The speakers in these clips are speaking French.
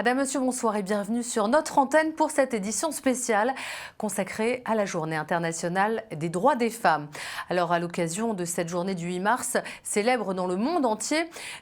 Madame, Monsieur, bonsoir et bienvenue sur notre antenne pour cette édition spéciale consacrée à la Journée internationale des droits des femmes. Alors, à l'occasion de cette journée du 8 mars, célèbre dans le monde entier,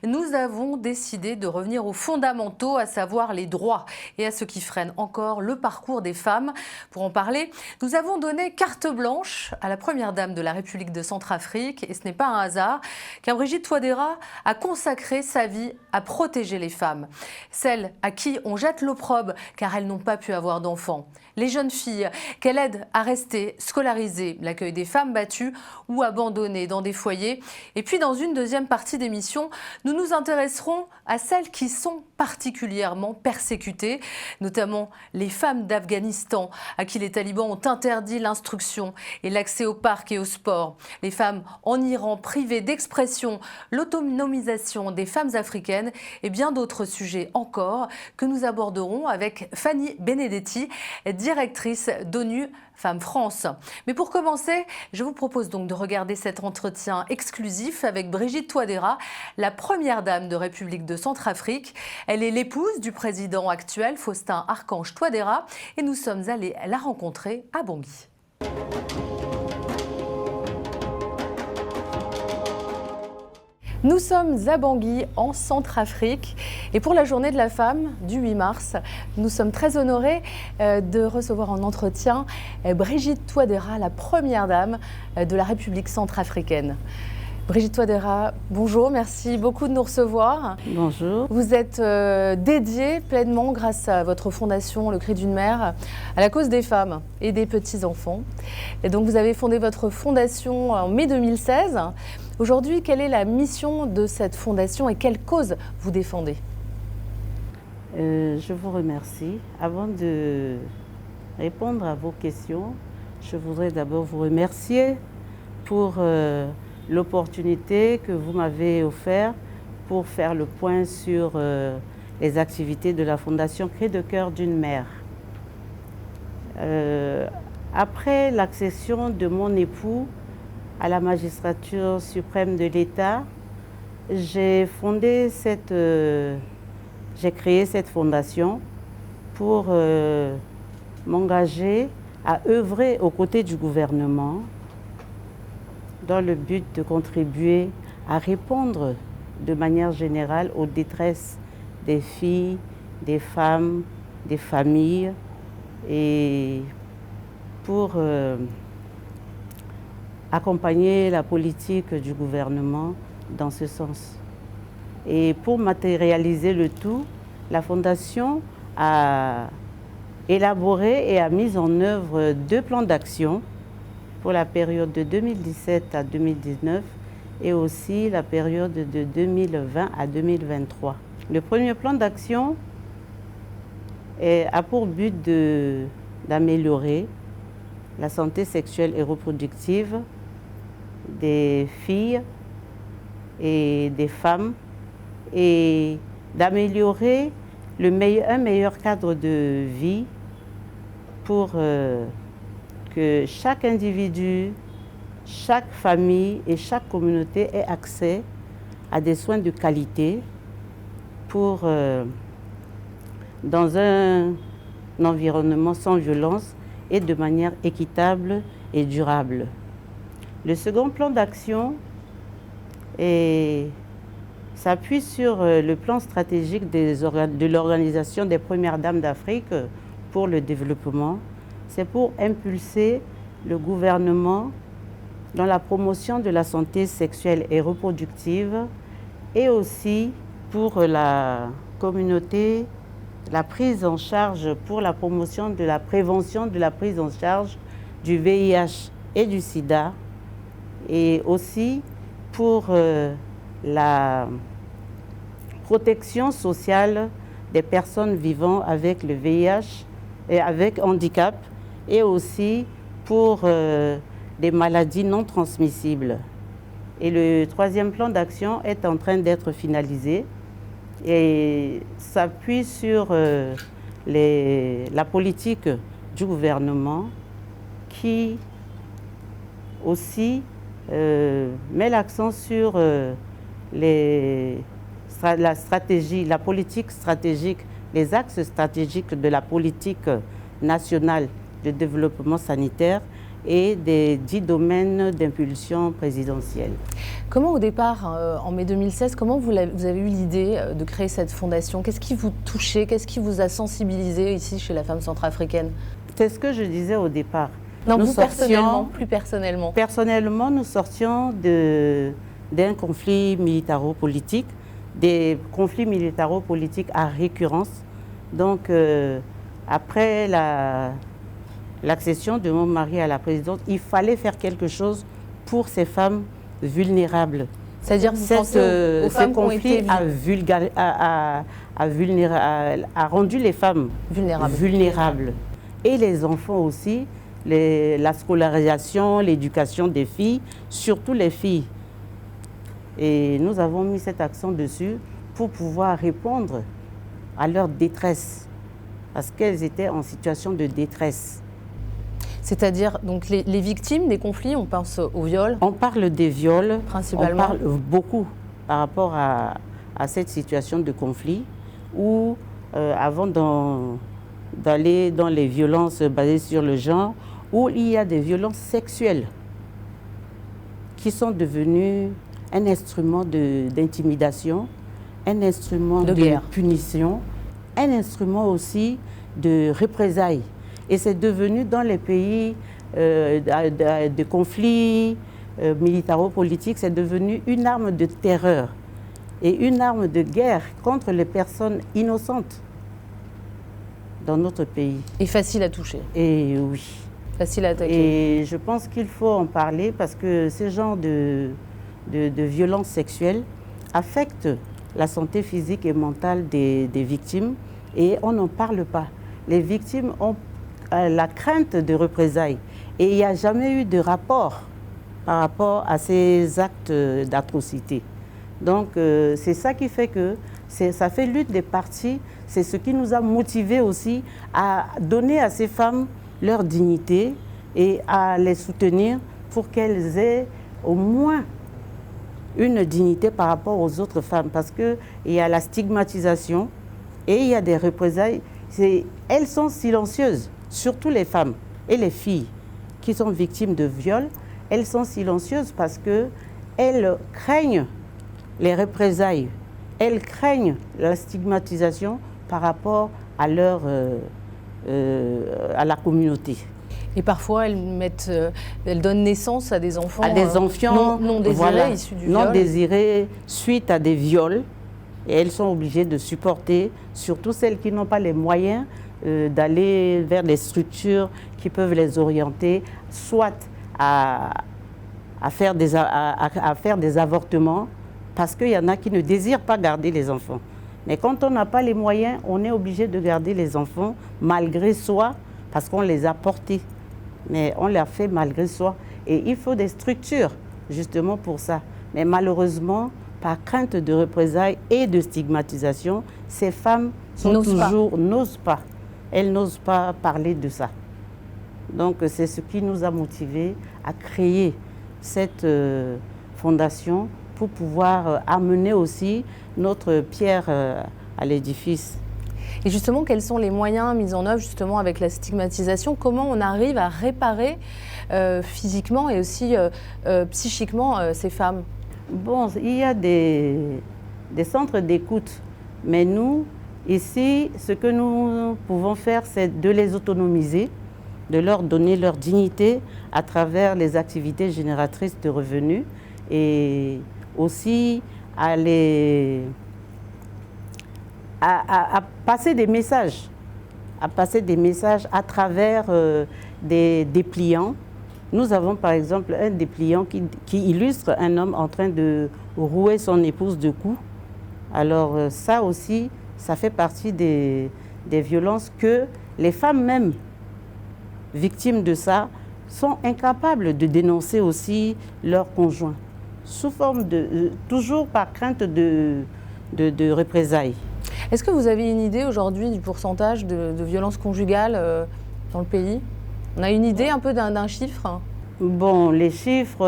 nous avons décidé de revenir aux fondamentaux, à savoir les droits et à ce qui freine encore le parcours des femmes. Pour en parler, nous avons donné carte blanche à la première dame de la République de Centrafrique et ce n'est pas un hasard car Brigitte Touadéra a consacré sa vie à protéger les femmes. Celles à qui on jette l'opprobre car elles n'ont pas pu avoir d'enfants. Les jeunes filles qu'elle aide à rester scolarisées, l'accueil des femmes battues ou abandonnées dans des foyers. Et puis dans une deuxième partie d'émission, nous nous intéresserons à celles qui sont particulièrement persécutées, notamment les femmes d'Afghanistan à qui les talibans ont interdit l'instruction et l'accès au parc et au sport. Les femmes en Iran privées d'expression, l'autonomisation des femmes africaines et bien d'autres sujets encore que nous aborderons avec Fanny Benedetti, directrice d'ONU Femmes France. Mais pour commencer, je vous propose donc de regarder cet entretien exclusif avec Brigitte Touadéra, la première dame de République de Centrafrique. Elle est l'épouse du président actuel, Faustin Archange Touadéra, et nous sommes allés la rencontrer à Bangui. Nous sommes à Bangui, en Centrafrique, et pour la journée de la femme du 8 mars, nous sommes très honorés de recevoir en entretien Brigitte Touadéra, la première dame de la République centrafricaine. Brigitte Touadéra, bonjour, merci beaucoup de nous recevoir. Bonjour. Vous êtes dédiée pleinement, grâce à votre fondation Le Cri d'une Mère, à la cause des femmes et des petits-enfants. Et donc vous avez fondé votre fondation en mai 2016. Aujourd'hui, quelle est la mission de cette fondation et quelle cause vous défendez? Je vous remercie. Avant de répondre à vos questions, je voudrais d'abord vous remercier pour l'opportunité que vous m'avez offerte pour faire le point sur les activités de la Fondation Cri de cœur d'une mère. Après l'accession de mon époux à la magistrature suprême de l'État, j'ai créé cette fondation pour m'engager à œuvrer aux côtés du gouvernement dans le but de contribuer à répondre de manière générale aux détresses des filles, des femmes, des familles et pour accompagner la politique du gouvernement dans ce sens. Et pour matérialiser le tout, la Fondation a élaboré et a mis en œuvre 2 plans d'action pour la période de 2017 à 2019 et aussi la période de 2020 à 2023. Le premier plan d'action a pour but d'améliorer la santé sexuelle et reproductive des filles et des femmes et d'améliorer un meilleur cadre de vie pour que chaque individu, chaque famille et chaque communauté ait accès à des soins de qualité dans un environnement sans violence et de manière équitable et durable. Le second plan d'action s'appuie sur le plan stratégique de l'Organisation des Premières Dames d'Afrique pour le développement. C'est pour impulser le gouvernement dans la promotion de la santé sexuelle et reproductive et aussi pour la communauté, la prise en charge pour la promotion de la prévention de la prise en charge du VIH et du sida et aussi pour la protection sociale des personnes vivant avec le VIH et avec handicap et aussi pour des maladies non transmissibles. Et le troisième plan d'action est en train d'être finalisé et s'appuie sur la politique du gouvernement qui aussi met l'accent sur la politique stratégique les axes stratégiques de la politique nationale de développement sanitaire et des 10 domaines d'impulsion présidentielle. Comment au départ, en mai 2016, comment vous avez eu l'idée de créer cette fondation? Qu'est-ce qui vous touchait? Qu'est-ce qui vous a sensibilisé ici chez la femme centrafricaine? C'est ce que je disais au départ. Non, plus personnellement. Personnellement, nous sortions d'un conflit militaro-politique, des conflits militaro-politiques à récurrence. Donc, après l'accession de mon mari à la présidence, il fallait faire quelque chose pour ces femmes vulnérables. C'est-à-dire vous pensez aux femmes ce conflit a rendu les femmes vulnérables. Et les enfants aussi, la scolarisation, l'éducation des filles, surtout les filles. Et nous avons mis cet accent dessus pour pouvoir répondre à leur détresse, parce qu'elles étaient en situation de détresse. C'est-à-dire donc les victimes des conflits, on pense aux viols? On parle des viols, principalement. On parle beaucoup par rapport à cette situation de conflit où, avant d'aller dans les violences basées sur le genre, où il y a des violences sexuelles qui sont devenues un instrument d'intimidation, un instrument de punition, un instrument aussi de représailles. Et c'est devenu dans les pays de conflits militaro-politiques, c'est devenu une arme de terreur et une arme de guerre contre les personnes innocentes dans notre pays. Et facile à toucher. Et oui. Facile à attaquer. Et je pense qu'il faut en parler parce que ce genre de violences sexuelles affectent la santé physique et mentale des victimes et on n'en parle pas. Les victimes ont la crainte de représailles et il n'y a jamais eu de rapport par rapport à ces actes d'atrocité. Donc c'est ça qui fait que ça fait lutte des partis, c'est ce qui nous a motivés aussi à donner à ces femmes leur dignité et à les soutenir pour qu'elles aient au moins une dignité par rapport aux autres femmes, parce qu'il y a la stigmatisation et il y a des représailles. Elles sont silencieuses, surtout les femmes et les filles qui sont victimes de viols. Elles sont silencieuses parce qu'elles craignent les représailles, elles craignent la stigmatisation par rapport à la communauté. Et parfois, elles donnent naissance à des enfants, non désirés, voilà, issus du viol. Non désirés suite à des viols. Et elles sont obligées de supporter, surtout celles qui n'ont pas les moyens d'aller vers des structures qui peuvent les orienter, soit à faire des avortements, parce qu'il y en a qui ne désirent pas garder les enfants. Mais quand on n'a pas les moyens, on est obligé de garder les enfants malgré soi, parce qu'on les a portés. Mais on les fait malgré soi. Et il faut des structures, justement pour ça. Mais malheureusement, par crainte de représailles et de stigmatisation, ces femmes n'osent pas. Elles n'osent pas parler de ça. Donc c'est ce qui nous a motivés à créer cette fondation pour pouvoir amener aussi notre pierre à l'édifice. Et justement, quels sont les moyens mis en œuvre justement avec la stigmatisation? Comment on arrive à réparer physiquement et aussi psychiquement ces femmes? Bon, il y a des centres d'écoute, mais nous, ici, ce que nous pouvons faire, c'est de les autonomiser, de leur donner leur dignité à travers les activités génératrices de revenus et aussi à passer des messages, à travers des dépliants. Nous avons par exemple un dépliant qui illustre un homme en train de rouer son épouse de coups. Alors ça aussi, ça fait partie des violences que les femmes même victimes de ça sont incapables de dénoncer aussi leur conjoint, sous forme toujours par crainte de représailles. Est-ce que vous avez une idée aujourd'hui du pourcentage de violences conjugales dans le pays? On a une idée un peu d'un chiffre? Bon, les chiffres,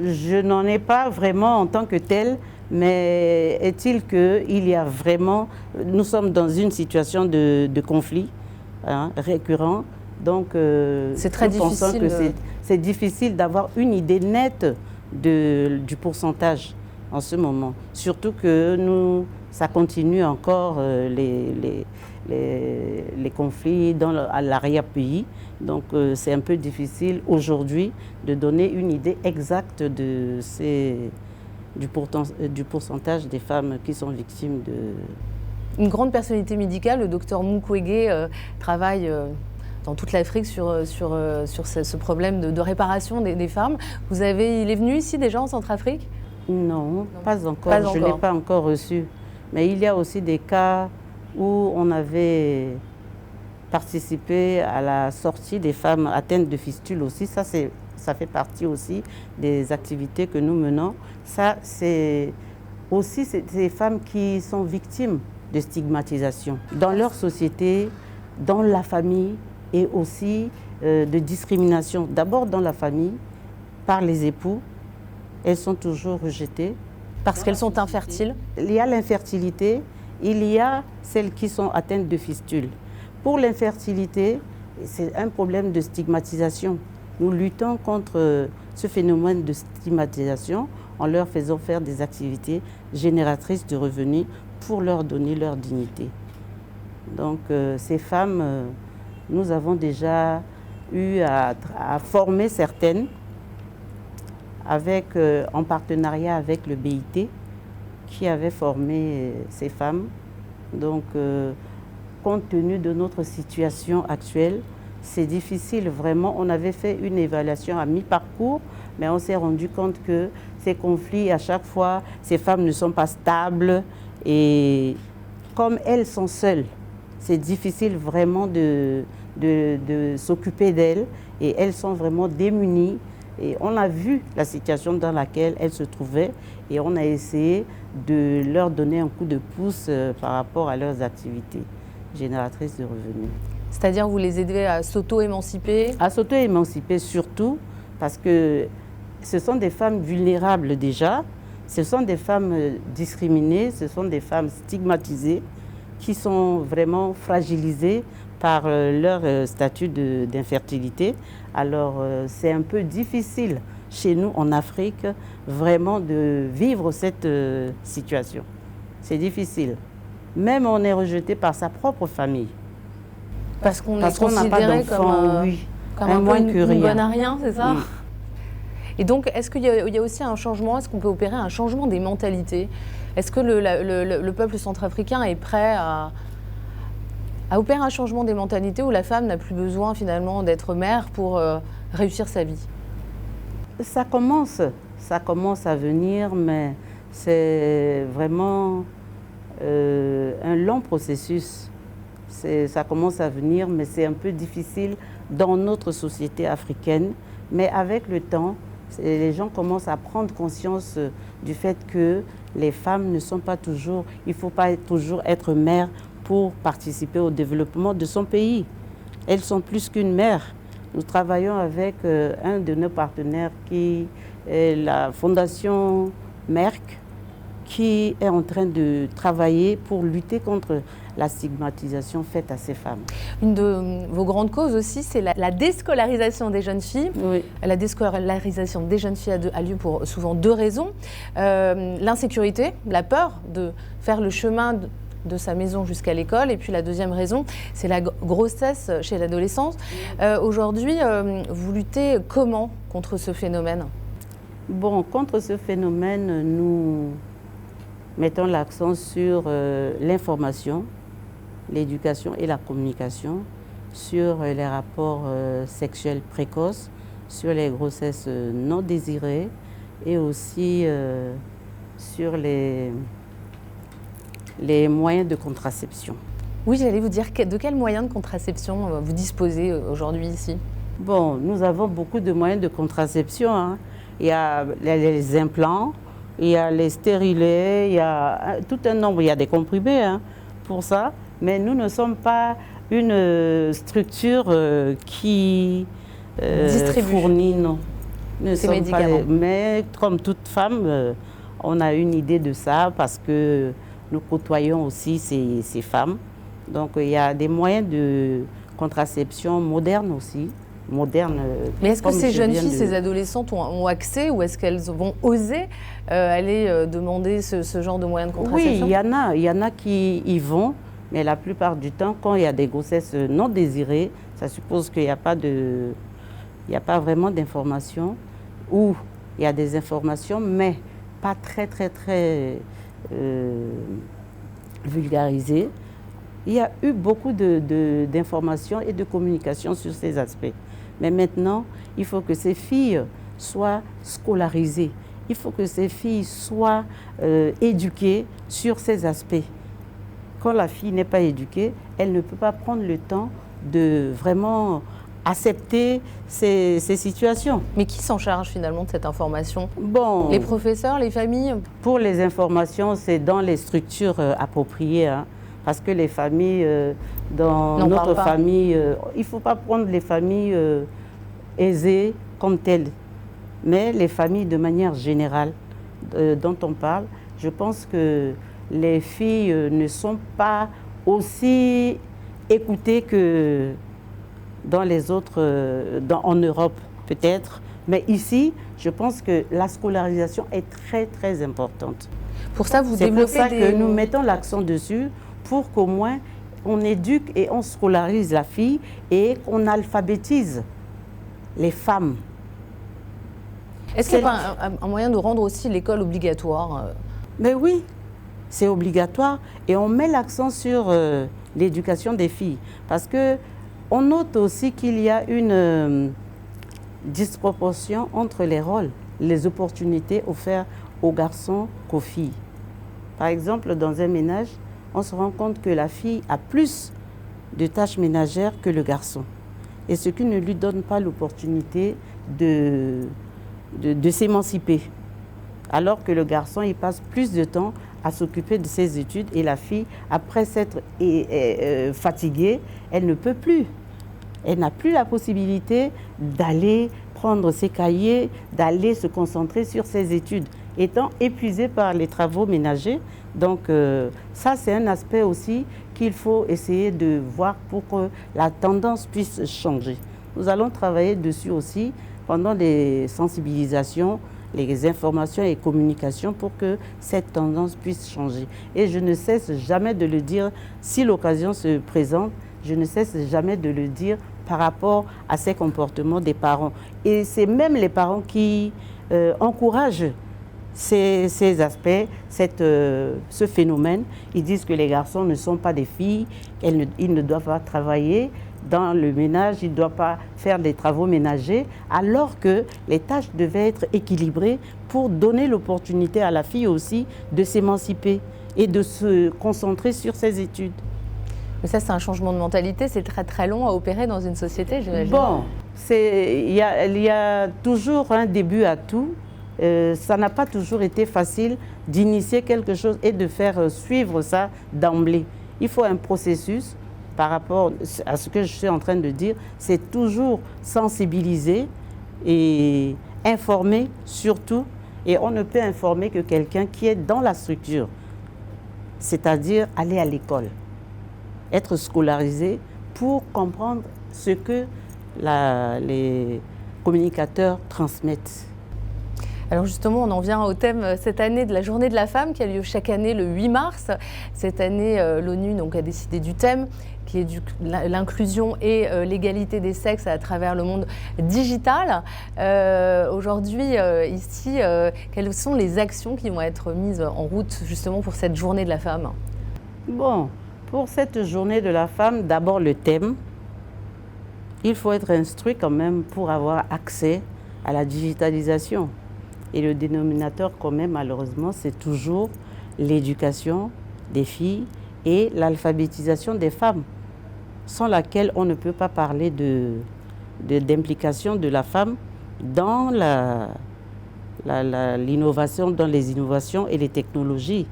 je n'en ai pas vraiment en tant que tel, Mais est-il qu'il y a vraiment... Nous sommes dans une situation de conflit récurrent. Donc, c'est très difficile. Que c'est difficile d'avoir une idée nette du pourcentage en ce moment. Surtout que ça continue encore les conflits à l'arrière-pays. Donc, c'est un peu difficile aujourd'hui de donner une idée exacte du pourcentage des femmes qui sont victimes de... Une grande personnalité médicale, le docteur Mukwege, travaille dans toute l'Afrique sur ce problème de réparation des femmes. Il est venu ici déjà en Centrafrique? Non, pas encore. Je ne l'ai pas encore reçu. Mais il y a aussi des cas où on avait participé à la sortie des femmes atteintes de fistules aussi. Ça fait partie aussi des activités que nous menons. Ça, c'est aussi ces femmes qui sont victimes de stigmatisation dans leur société, dans la famille et aussi de discrimination. D'abord dans la famille, par les époux. Elles sont toujours rejetées. Parce qu'elles sont infertiles? Il y a l'infertilité, il y a celles qui sont atteintes de fistules. Pour l'infertilité, c'est un problème de stigmatisation. Nous luttons contre ce phénomène de stigmatisation en leur faisant faire des activités génératrices de revenus pour leur donner leur dignité. Donc ces femmes, nous avons déjà eu à former certaines en partenariat avec le BIT qui avait formé ces femmes. Donc, compte tenu de notre situation actuelle, c'est difficile vraiment. On avait fait une évaluation à mi-parcours, mais on s'est rendu compte que ces conflits, à chaque fois, ces femmes ne sont pas stables et comme elles sont seules, c'est difficile vraiment de s'occuper d'elles et elles sont vraiment démunies. Et on a vu la situation dans laquelle elles se trouvaient et on a essayé de leur donner un coup de pouce par rapport à leurs activités génératrices de revenus. C'est-à-dire vous les aidez à s'auto-émanciper? À s'auto-émanciper surtout parce que ce sont des femmes vulnérables déjà, ce sont des femmes discriminées, ce sont des femmes stigmatisées qui sont vraiment fragilisées par leur statut d'infertilité. Alors, c'est un peu difficile chez nous en Afrique vraiment de vivre cette situation. C'est difficile. Même on est rejeté par sa propre famille. Parce qu'on est considéré comme un bon à rien, c'est ça? Oui. Et donc, est-ce qu'il y a aussi un changement? Est-ce qu'on peut opérer un changement des mentalités? Est-ce que le peuple centrafricain est prêt à opérer un changement des mentalités où la femme n'a plus besoin finalement d'être mère pour réussir sa vie? Ça commence à venir, mais c'est vraiment un long processus. Ça commence à venir, mais c'est un peu difficile dans notre société africaine. Mais avec le temps, les gens commencent à prendre conscience du fait que les femmes ne sont pas toujours, il ne faut pas toujours être mère pour participer au développement de son pays. Elles sont plus qu'une mère. Nous travaillons avec un de nos partenaires qui est la Fondation Merck, qui est en train de travailler pour lutter contre la stigmatisation faite à ces femmes. Une de vos grandes causes aussi, c'est la déscolarisation des jeunes filles. Oui. La déscolarisation des jeunes filles a lieu pour souvent deux raisons. L'insécurité, la peur de faire le chemin de sa maison jusqu'à l'école. Et puis la deuxième raison, c'est la grossesse chez l'adolescence. Aujourd'hui, vous luttez comment contre ce phénomène? Bon, contre ce phénomène, nous mettons l'accent sur l'information, l'éducation et la communication, sur les rapports sexuels précoces, sur les grossesses non désirées et aussi sur les moyens de contraception. Oui, j'allais vous dire, de quels moyens de contraception vous disposez aujourd'hui ici? Bon, nous avons beaucoup de moyens de contraception, hein. Il y a les implants, il y a les stérilets, il y a tout un nombre, il y a des comprimés pour ça, mais nous ne sommes pas une structure qui fournit ces médicaments. Mais comme toute femme, On a une idée de ça parce que nous côtoyons aussi ces femmes. Donc il y a des moyens de contraception modernes aussi. Mais est-ce que ces jeunes filles, ces adolescentes ont accès ou est-ce qu'elles vont oser aller demander ce genre de moyens de contraception? Oui, il y en a qui y vont, mais la plupart du temps, quand il y a des grossesses non désirées, ça suppose qu'il n'y a pas vraiment d'informations, ou il y a des informations, mais pas très vulgarisées. Il y a eu beaucoup d'informations et de communication sur ces aspects. Mais maintenant, il faut que ces filles soient scolarisées. Il faut que ces filles soient éduquées sur ces aspects. Quand la fille n'est pas éduquée, elle ne peut pas prendre le temps de vraiment accepter ces situations. Mais qui s'en charge finalement de cette information? Bon, les professeurs, les familles? Pour les informations, c'est dans les structures appropriées. Hein, parce que les familles, dans notre famille, il ne faut pas prendre les familles aisées comme telles. Mais les familles de manière générale dont on parle, je pense que les filles ne sont pas aussi écoutées que dans les autres, en Europe peut-être. Mais ici, je pense que la scolarisation est très importante. Pour ça, vous développez C'est pour ça que nous mettons l'accent dessus pour qu'au moins on éduque et on scolarise la fille et qu'on alphabétise les femmes. Est-ce qu'il n'y a pas un moyen de rendre aussi l'école obligatoire? Mais oui, c'est obligatoire et on met l'accent sur l'éducation des filles. Parce qu'on note aussi qu'il y a une disproportion entre les rôles, les opportunités offertes aux garçons qu'aux filles. Par exemple, dans un ménage, on se rend compte que la fille a plus de tâches ménagères que le garçon. Et ce qui ne lui donne pas l'opportunité de s'émanciper. Alors que le garçon, il passe plus de temps à s'occuper de ses études et la fille, après s'être fatiguée, elle ne peut plus. Elle n'a plus la possibilité d'aller prendre ses cahiers, d'aller se concentrer sur ses études, étant épuisée par les travaux ménagers. Donc ça, c'est un aspect aussi qu'il faut essayer de voir pour que la tendance puisse changer. Nous allons travailler dessus aussi pendant les sensibilisations, les informations et communications pour que cette tendance puisse changer. Et je ne cesse jamais de le dire, si l'occasion se présente, je ne cesse jamais de le dire par rapport à ces comportements des parents. Et c'est même les parents qui encouragent ces aspects, ce phénomène. Ils disent que les garçons ne sont pas des filles, ils ne doivent pas travailler dans le ménage, ils ne doivent pas faire des travaux ménagers, alors que les tâches devaient être équilibrées pour donner l'opportunité à la fille aussi de s'émanciper et de se concentrer sur ses études. Mais ça, c'est un changement de mentalité, c'est très long à opérer dans une société, j'imagine. Bon, il y a toujours un début à tout. Ça n'a pas toujours été facile d'initier quelque chose et de faire suivre ça d'emblée. Il faut un processus par rapport à ce que je suis en train de dire. C'est toujours sensibiliser et informer surtout. Et on ne peut informer que quelqu'un qui est dans la structure, c'est-à-dire aller à l'école, être scolarisé pour comprendre ce que les communicateurs transmettent. Alors justement, on en vient au thème cette année de la Journée de la femme qui a lieu chaque année le 8 mars. Cette année, l'ONU a décidé du thème qui est l'inclusion et l'égalité des sexes à travers le monde digital. Aujourd'hui, ici, quelles sont les actions qui vont être mises en route justement pour cette Journée de la femme? Bon, pour cette Journée de la femme, d'abord le thème. Il faut être instruit quand même pour avoir accès à la digitalisation. Et le dénominateur quand même, malheureusement, c'est toujours l'éducation des filles et l'alphabétisation des femmes, sans laquelle on ne peut pas parler d'implication de la femme dans l'innovation, dans les innovations et les technologies,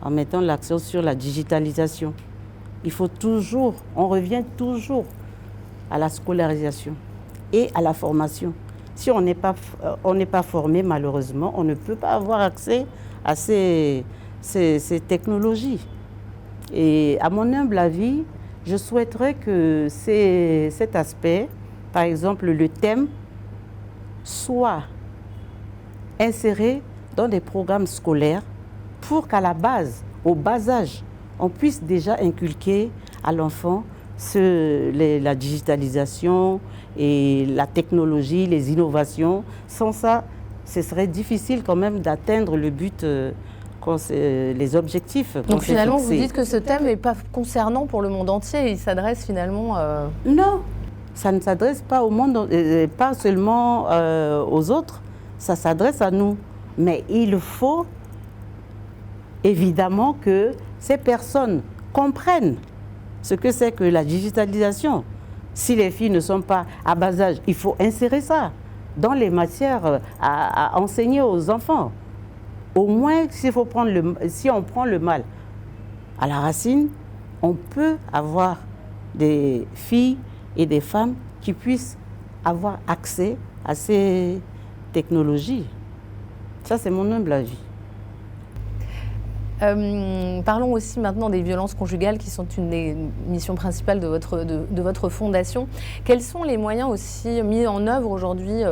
en mettant l'accent sur la digitalisation. Il faut toujours, on revient toujours à la scolarisation et à la formation. Si on n'est pas formé, malheureusement, on ne peut pas avoir accès à ces technologies. Et à mon humble avis, je souhaiterais que cet aspect, par exemple le thème, soit inséré dans des programmes scolaires pour qu'à la base, au bas âge, on puisse déjà inculquer à l'enfant la digitalisation et la technologie, les innovations. Sans ça, ce serait difficile quand même d'atteindre le but, les objectifs. Donc finalement, vous dites que ce thème n'est pas concernant pour le monde entier, il s'adresse finalement... Non, ça ne s'adresse pas au monde, pas seulement aux autres, ça s'adresse à nous. Mais il faut évidemment que ces personnes comprennent ce que c'est que la digitalisation. Si les filles ne sont pas à bas âge, il faut insérer ça dans les matières à enseigner aux enfants. Au moins, si on prend le mal à la racine, on peut avoir des filles et des femmes qui puissent avoir accès à ces technologies. Ça, c'est mon humble avis. Parlons aussi maintenant des violences conjugales qui sont une des missions principales de votre fondation. Quels sont les moyens aussi mis en œuvre aujourd'hui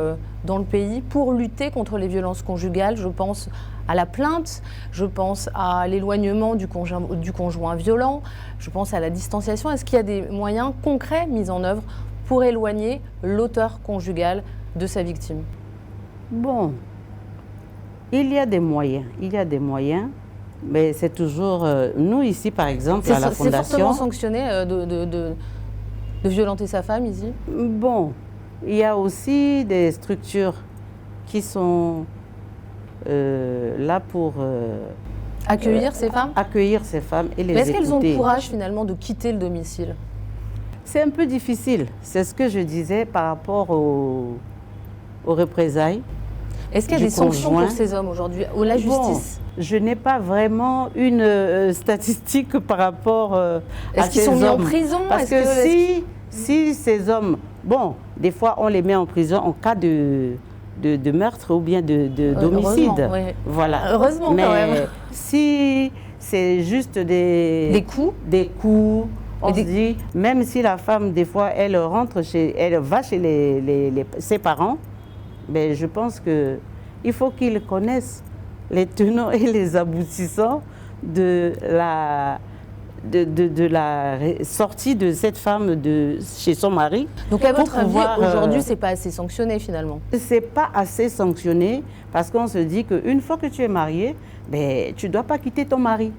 dans le pays pour lutter contre les violences conjugales? Je pense à la plainte, je pense à l'éloignement du conjoint violent, je pense à la distanciation. Est-ce qu'il y a des moyens concrets mis en œuvre pour éloigner l'auteur conjugal de sa victime? Bon, il y a des moyens, mais c'est toujours... nous, ici, par exemple, à la Fondation... C'est fortement sanctionné de violenter sa femme, ici? Bon, il y a aussi des structures qui sont là pour... accueillir ces femmes? Accueillir ces femmes et les écouter. Mais est-ce qu'elles ont le courage, finalement, de quitter le domicile? C'est un peu difficile. C'est ce que je disais par rapport aux représailles. Est-ce qu'il y a des sanctions pour ces hommes aujourd'hui, ou la justice? Bon, je n'ai pas vraiment une statistique par rapport à ces hommes. Est-ce qu'ils sont mis en prison? Parce que si ces hommes, bon, des fois on les met en prison en cas de meurtre ou bien d'homicide. Oui. Voilà. Heureusement. Mais quand même. Si c'est juste des coups, on se dit, même si la femme, des fois, elle va chez ses parents, mais je pense qu'il faut qu'ils connaissent les tenants et les aboutissants de la sortie de cette femme chez son mari. Donc à votre avis, aujourd'hui, ce n'est pas assez sanctionné finalement? Ce n'est pas assez sanctionné parce qu'on se dit qu'une fois que tu es marié, ben, tu ne dois pas quitter ton mari.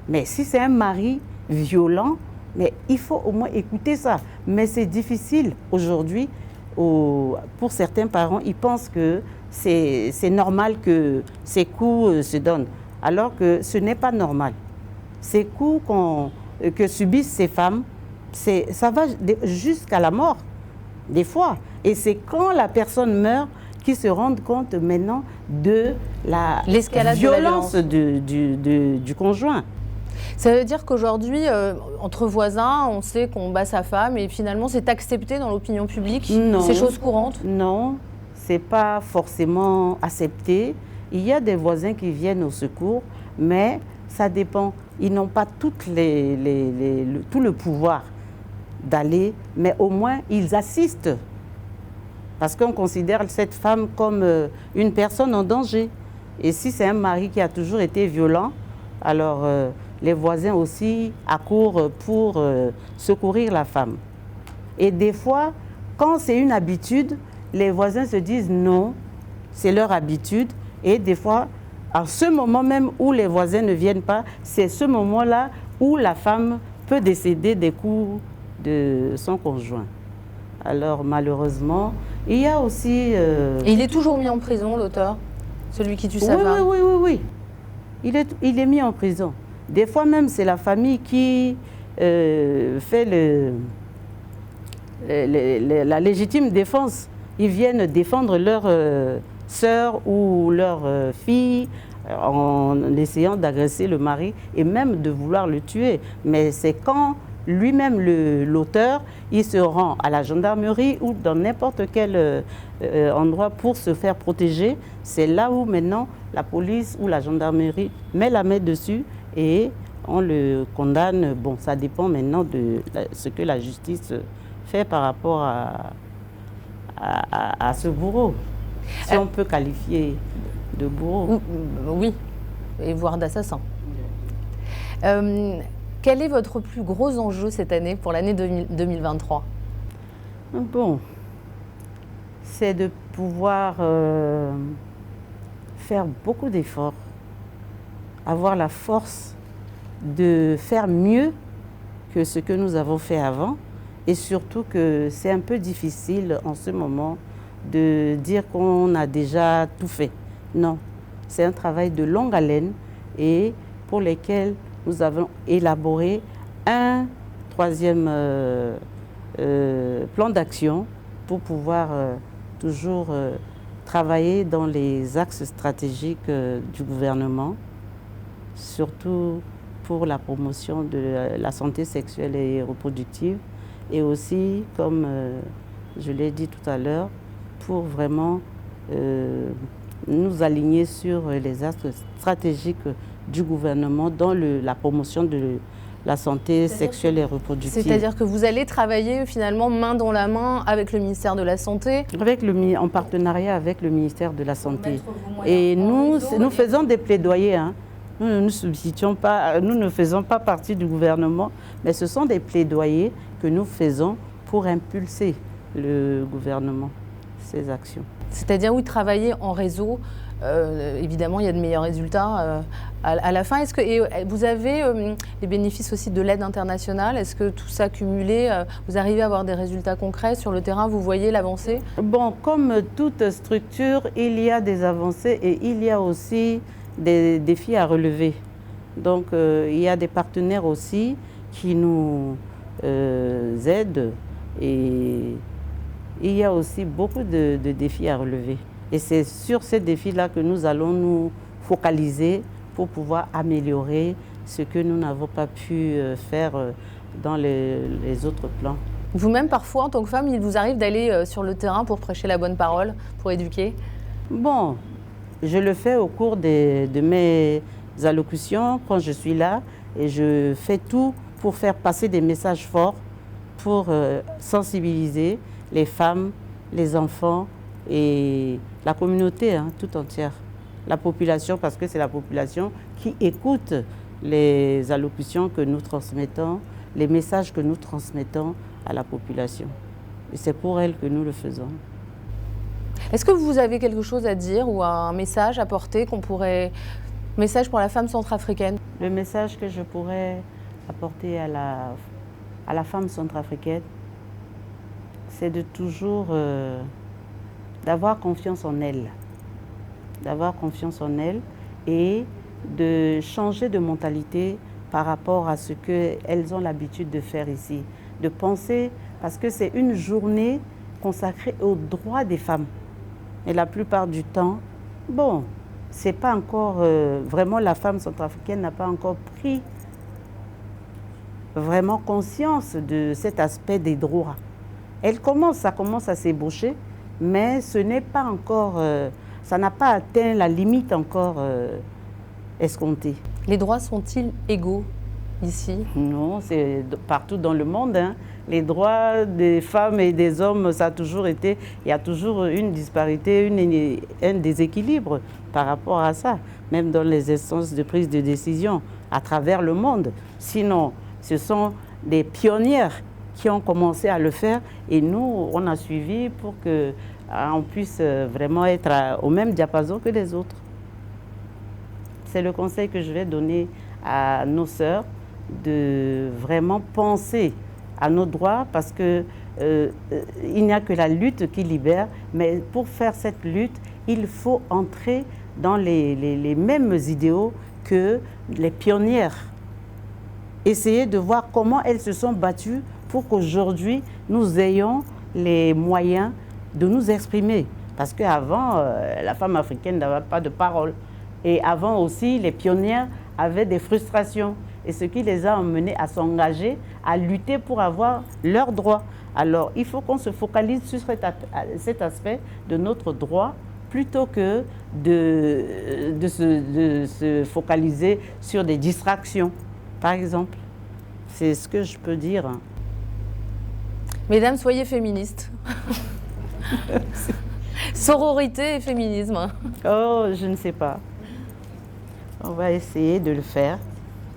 Mais si c'est un mari violent, mais il faut au moins écouter ça. Mais c'est difficile aujourd'hui. Pour certains parents, ils pensent que c'est normal que ces coups se donnent, alors que ce n'est pas normal. Ces coups que subissent ces femmes, ça va jusqu'à la mort, des fois. Et c'est quand la personne meurt qu'ils se rendent compte maintenant de la violence du conjoint. Ça veut dire qu'aujourd'hui, entre voisins, on sait qu'on bat sa femme et finalement c'est accepté dans l'opinion publique? Non. C'est chose courante? Non, ce n'est pas forcément accepté. Il y a des voisins qui viennent au secours, mais ça dépend. Ils n'ont pas tout le pouvoir d'aller, mais au moins ils assistent. Parce qu'on considère cette femme comme une personne en danger. Et si c'est un mari qui a toujours été violent, alors les voisins aussi accourent pour secourir la femme. Et des fois, quand c'est une habitude, les voisins se disent non, c'est leur habitude. Et des fois, à ce moment même où les voisins ne viennent pas, c'est ce moment-là où la femme peut décéder des coups de son conjoint. Alors malheureusement, il y a aussi... Et il est toujours mis en prison, l'auteur? Celui qui tue sa femme? Oui. Il est mis en prison. Des fois même, c'est la famille qui fait la légitime défense. Ils viennent défendre leur sœur ou leur fille en essayant d'agresser le mari et même de vouloir le tuer. Mais c'est quand lui-même, l'auteur, il se rend à la gendarmerie ou dans n'importe quel endroit pour se faire protéger. C'est là où maintenant la police ou la gendarmerie met la main dessus et on le condamne. Bon, ça dépend maintenant de ce que la justice fait par rapport à ce bourreau. Si on peut qualifier de bourreau. Oui, et voire d'assassin. Quel est votre plus gros enjeu cette année, pour l'année 2023? Bon, c'est de pouvoir faire beaucoup d'efforts, avoir la force de faire mieux que ce que nous avons fait avant, et surtout que c'est un peu difficile en ce moment de dire qu'on a déjà tout fait. Non, c'est un travail de longue haleine et pour lequel nous avons élaboré un troisième plan d'action pour pouvoir toujours travailler dans les axes stratégiques du gouvernement, surtout pour la promotion de la santé sexuelle et reproductive et aussi, comme je l'ai dit tout à l'heure, pour vraiment nous aligner sur les axes stratégiques du gouvernement dans la promotion de la santé sexuelle et reproductive. C'est-à-dire que vous allez travailler finalement main dans la main avec le ministère de la Santé, en partenariat avec le ministère de la Santé. Et nous faisons des plaidoyers. Hein. Nous ne faisons pas partie du gouvernement, mais ce sont des plaidoyers que nous faisons pour impulser le gouvernement, ses actions. C'est-à-dire, oui, travailler en réseau, évidemment, il y a de meilleurs résultats à la fin. Et vous avez les bénéfices aussi de l'aide internationale? Est-ce que tout ça cumulé, vous arrivez à avoir des résultats concrets sur le terrain? Vous voyez l'avancée? Bon, comme toute structure, il y a des avancées et il y a aussi des défis à relever. Donc, il y a des partenaires aussi qui nous aident et il y a aussi beaucoup de défis à relever. Et c'est sur ces défis-là que nous allons nous focaliser pour pouvoir améliorer ce que nous n'avons pas pu faire dans les autres plans. Vous-même, parfois, en tant que femme, il vous arrive d'aller sur le terrain pour prêcher la bonne parole, pour éduquer? Bon, je le fais au cours de mes allocutions quand je suis là et je fais tout pour faire passer des messages forts, pour sensibiliser les femmes, les enfants et la communauté hein, tout entière. La population, parce que c'est la population qui écoute les allocutions que nous transmettons, les messages que nous transmettons à la population. Et c'est pour elle que nous le faisons. Est-ce que vous avez quelque chose à dire ou un message à porter message pour la femme centrafricaine? Le message que je pourrais apporter à la femme centrafricaine, c'est de toujours d'avoir confiance en elle. D'avoir confiance en elle et de changer de mentalité par rapport à ce qu'elles ont l'habitude de faire ici. De penser, parce que c'est une journée consacrée aux droits des femmes. Et la plupart du temps, bon, c'est pas encore, vraiment la femme centrafricaine n'a pas encore pris vraiment conscience de cet aspect des droits. Ça commence à s'ébaucher, mais ce n'est pas encore, ça n'a pas atteint la limite encore escomptée. Les droits sont-ils égaux ici? Non, c'est partout dans le monde. Hein. Les droits des femmes et des hommes, ça a toujours été, il y a toujours une disparité, un déséquilibre par rapport à ça, même dans les instances de prise de décision à travers le monde. Sinon, ce sont des pionnières qui ont commencé à le faire et nous, on a suivi pour qu'on puisse vraiment être au même diapason que les autres. C'est le conseil que je vais donner à nos sœurs, de vraiment penser à nos droits parce que il n'y a que la lutte qui libère, mais pour faire cette lutte, il faut entrer dans les mêmes idéaux que les pionnières. Essayer de voir comment elles se sont battues pour qu'aujourd'hui, nous ayons les moyens de nous exprimer. Parce qu'avant, la femme africaine n'avait pas de parole. Et avant aussi, les pionnières avaient des frustrations. et ce qui les a amenés à s'engager, à lutter pour avoir leurs droits. Alors, il faut qu'on se focalise sur cet aspect de notre droit plutôt que de se focaliser sur des distractions, par exemple. C'est ce que je peux dire. Mesdames, soyez féministes. Sororité et féminisme. Oh, je ne sais pas. On va essayer de le faire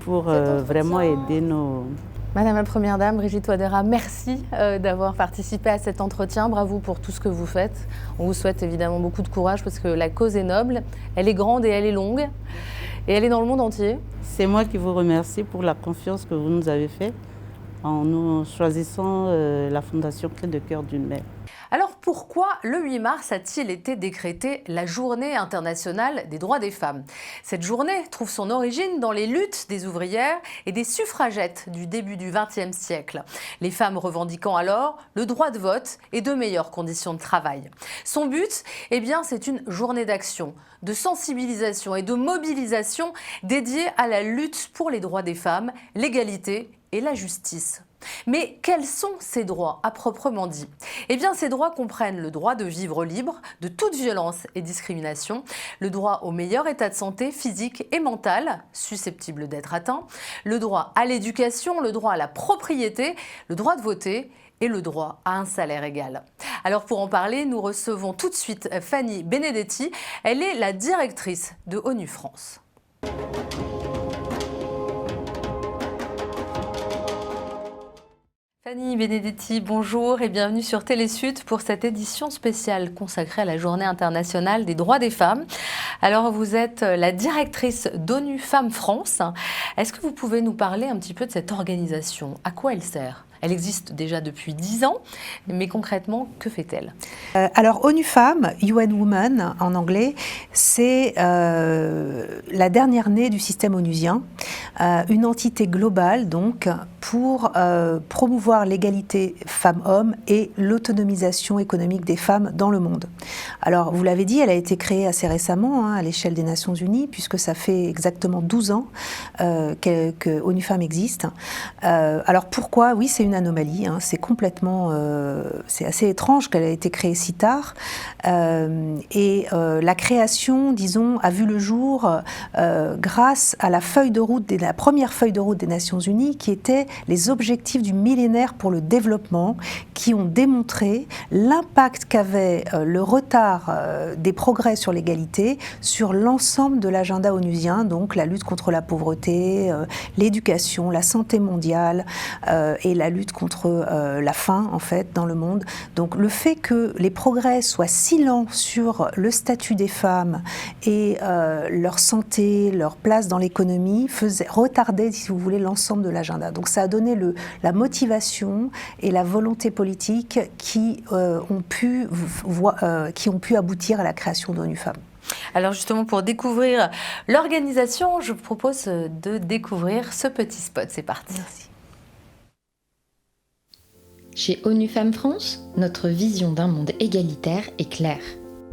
pour vraiment aider nos... Madame la Première Dame, Brigitte Wadera, merci d'avoir participé à cet entretien. Bravo pour tout ce que vous faites. On vous souhaite évidemment beaucoup de courage parce que la cause est noble, elle est grande et elle est longue. Et elle est dans le monde entier. C'est moi qui vous remercie pour la confiance que vous nous avez faite en nous choisissant la Fondation Clé de Cœur d'une Mère. Alors pourquoi le 8 mars a-t-il été décrété la Journée internationale des droits des femmes? Cette journée trouve son origine dans les luttes des ouvrières et des suffragettes du début du XXe siècle. Les femmes revendiquant alors le droit de vote et de meilleures conditions de travail. Son but, eh bien, c'est une journée d'action, de sensibilisation et de mobilisation dédiée à la lutte pour les droits des femmes, l'égalité et la justice. Mais quels sont ces droits à proprement dit? Eh bien, ces droits comprennent le droit de vivre libre de toute violence et discrimination, le droit au meilleur état de santé physique et mental, susceptible d'être atteint, le droit à l'éducation, le droit à la propriété, le droit de voter et le droit à un salaire égal. Alors pour en parler, nous recevons tout de suite Fanny Benedetti. Elle est la directrice de ONU France. Fanny Benedetti, bonjour et bienvenue sur Télésud pour cette édition spéciale consacrée à la Journée internationale des droits des femmes. Alors vous êtes la directrice d'ONU Femmes France. Est-ce que vous pouvez nous parler un petit peu de cette organisation? À quoi elle sert? Elle existe déjà depuis 10 ans, mais concrètement, que fait-elle? Alors, ONU Femmes, UN Women en anglais, c'est la dernière née du système onusien, une entité globale donc pour promouvoir l'égalité femmes-hommes et l'autonomisation économique des femmes dans le monde. Alors, vous l'avez dit, elle a été créée assez récemment à l'échelle des Nations Unies, puisque ça fait exactement 12 ans que ONU Femmes existe. Alors, pourquoi? Oui, c'est une anomalie, c'est complètement, c'est assez étrange qu'elle ait été créée si tard. La création, disons, a vu le jour grâce à la feuille de route, la première feuille de route des Nations Unies, qui était les objectifs du millénaire pour le développement, qui ont démontré l'impact qu'avait le retard des progrès sur l'égalité sur l'ensemble de l'agenda onusien, donc la lutte contre la pauvreté, l'éducation, la santé mondiale et la lutte contre la faim, en fait, dans le monde. Donc le fait que les progrès soient si lents sur le statut des femmes et leur santé, leur place dans l'économie, retardait, si vous voulez, l'ensemble de l'agenda. Donc ça a donné la motivation et la volonté politique qui ont pu aboutir à la création d'ONU Femmes. Alors justement, pour découvrir l'organisation, je vous propose de découvrir ce petit spot. C'est parti. Merci. Chez ONU Femmes France, notre vision d'un monde égalitaire est claire.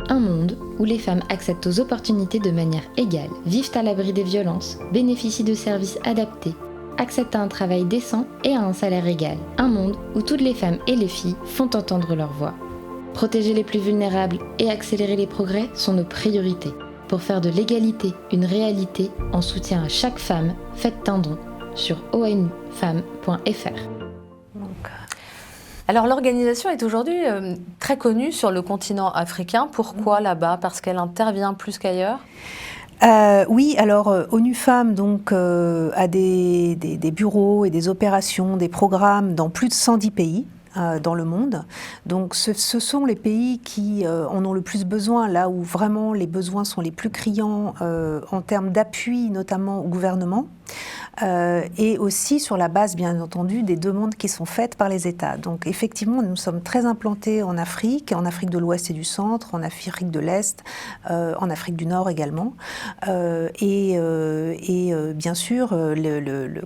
Un monde où les femmes accèdent aux opportunités de manière égale, vivent à l'abri des violences, bénéficient de services adaptés, accèdent à un travail décent et à un salaire égal. Un monde où toutes les femmes et les filles font entendre leur voix. Protéger les plus vulnérables et accélérer les progrès sont nos priorités. Pour faire de l'égalité une réalité, en soutien à chaque femme, faites un don sur onufemmes.fr. Alors l'organisation est aujourd'hui très connue sur le continent africain. Pourquoi là-bas? Parce qu'elle intervient plus qu'ailleurs? Oui, alors ONU Femmes donc, a des bureaux et des opérations, des programmes dans plus de 110 pays. Dans le monde. Donc ce sont les pays qui en ont le plus besoin, là où vraiment les besoins sont les plus criants en termes d'appui, notamment au gouvernement. Et aussi sur la base, bien entendu, des demandes qui sont faites par les États. Donc effectivement, nous sommes très implantés en Afrique de l'Ouest et du Centre, en Afrique de l'Est, en Afrique du Nord également. Et bien sûr, les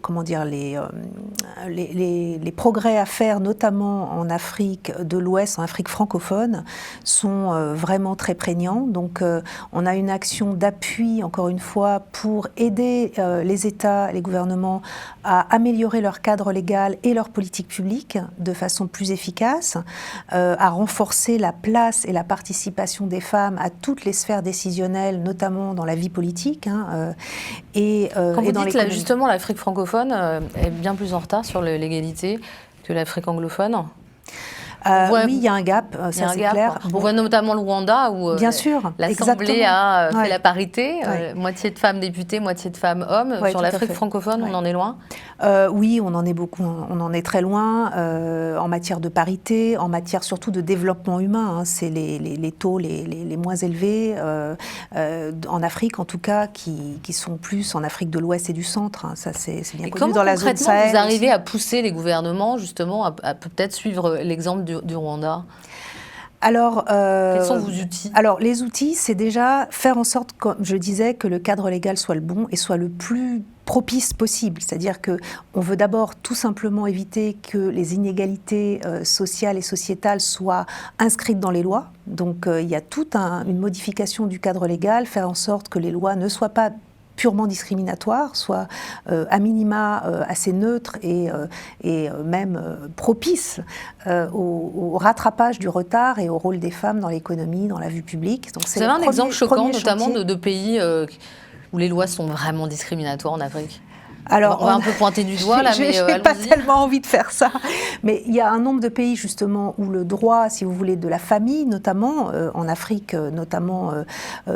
progrès à faire, notamment en Afrique de l'Ouest, en Afrique francophone, sont vraiment très prégnants. Donc on a une action d'appui, encore une fois, pour aider les États, les gouvernements, gouvernement à améliorer leur cadre légal et leur politique publique de façon plus efficace, à renforcer la place et la participation des femmes à toutes les sphères décisionnelles, notamment dans la vie politique. Quand vous dans dites là, justement, l'Afrique francophone est bien plus en retard sur l'égalité que l'Afrique anglophone. Oui, il y a un gap, ça c'est clair. On voit notamment le Rwanda où bien sûr, l'Assemblée a fait la parité, Ouais. moitié de femmes députées, moitié de femmes hommes. Ouais, sur l'Afrique francophone, on en est loin. Oui, on en est beaucoup, on en est très loin en matière de parité, en matière surtout de développement humain. Hein. C'est les taux les moins élevés en Afrique, en tout cas, qui sont plus en Afrique de l'Ouest et du Centre. Hein. Ça, c'est bien connu dans la zone Sahel. Comment vous arrivez à pousser les gouvernements, justement, à peut-être suivre l'exemple du Rwanda? Alors, quels sont vos outils? Alors, les outils, c'est déjà faire en sorte, comme je disais, que le cadre légal soit le bon et soit le plus propice possible. C'est-à-dire qu'on veut d'abord tout simplement éviter que les inégalités sociales et sociétales soient inscrites dans les lois. Donc, il y a toute une modification du cadre légal, faire en sorte que les lois ne soient pas purement discriminatoire, soit à minima assez neutre et même propice au rattrapage du retard et au rôle des femmes dans l'économie, dans la vie publique. Donc, vous avez un exemple choquant, notamment de pays où les lois sont vraiment discriminatoires en Afrique? Alors, on va un peu pointer du doigt là, mais je n'ai pas tellement envie de faire ça. Mais il y a un nombre de pays justement où le droit, si vous voulez, de la famille, notamment en Afrique, notamment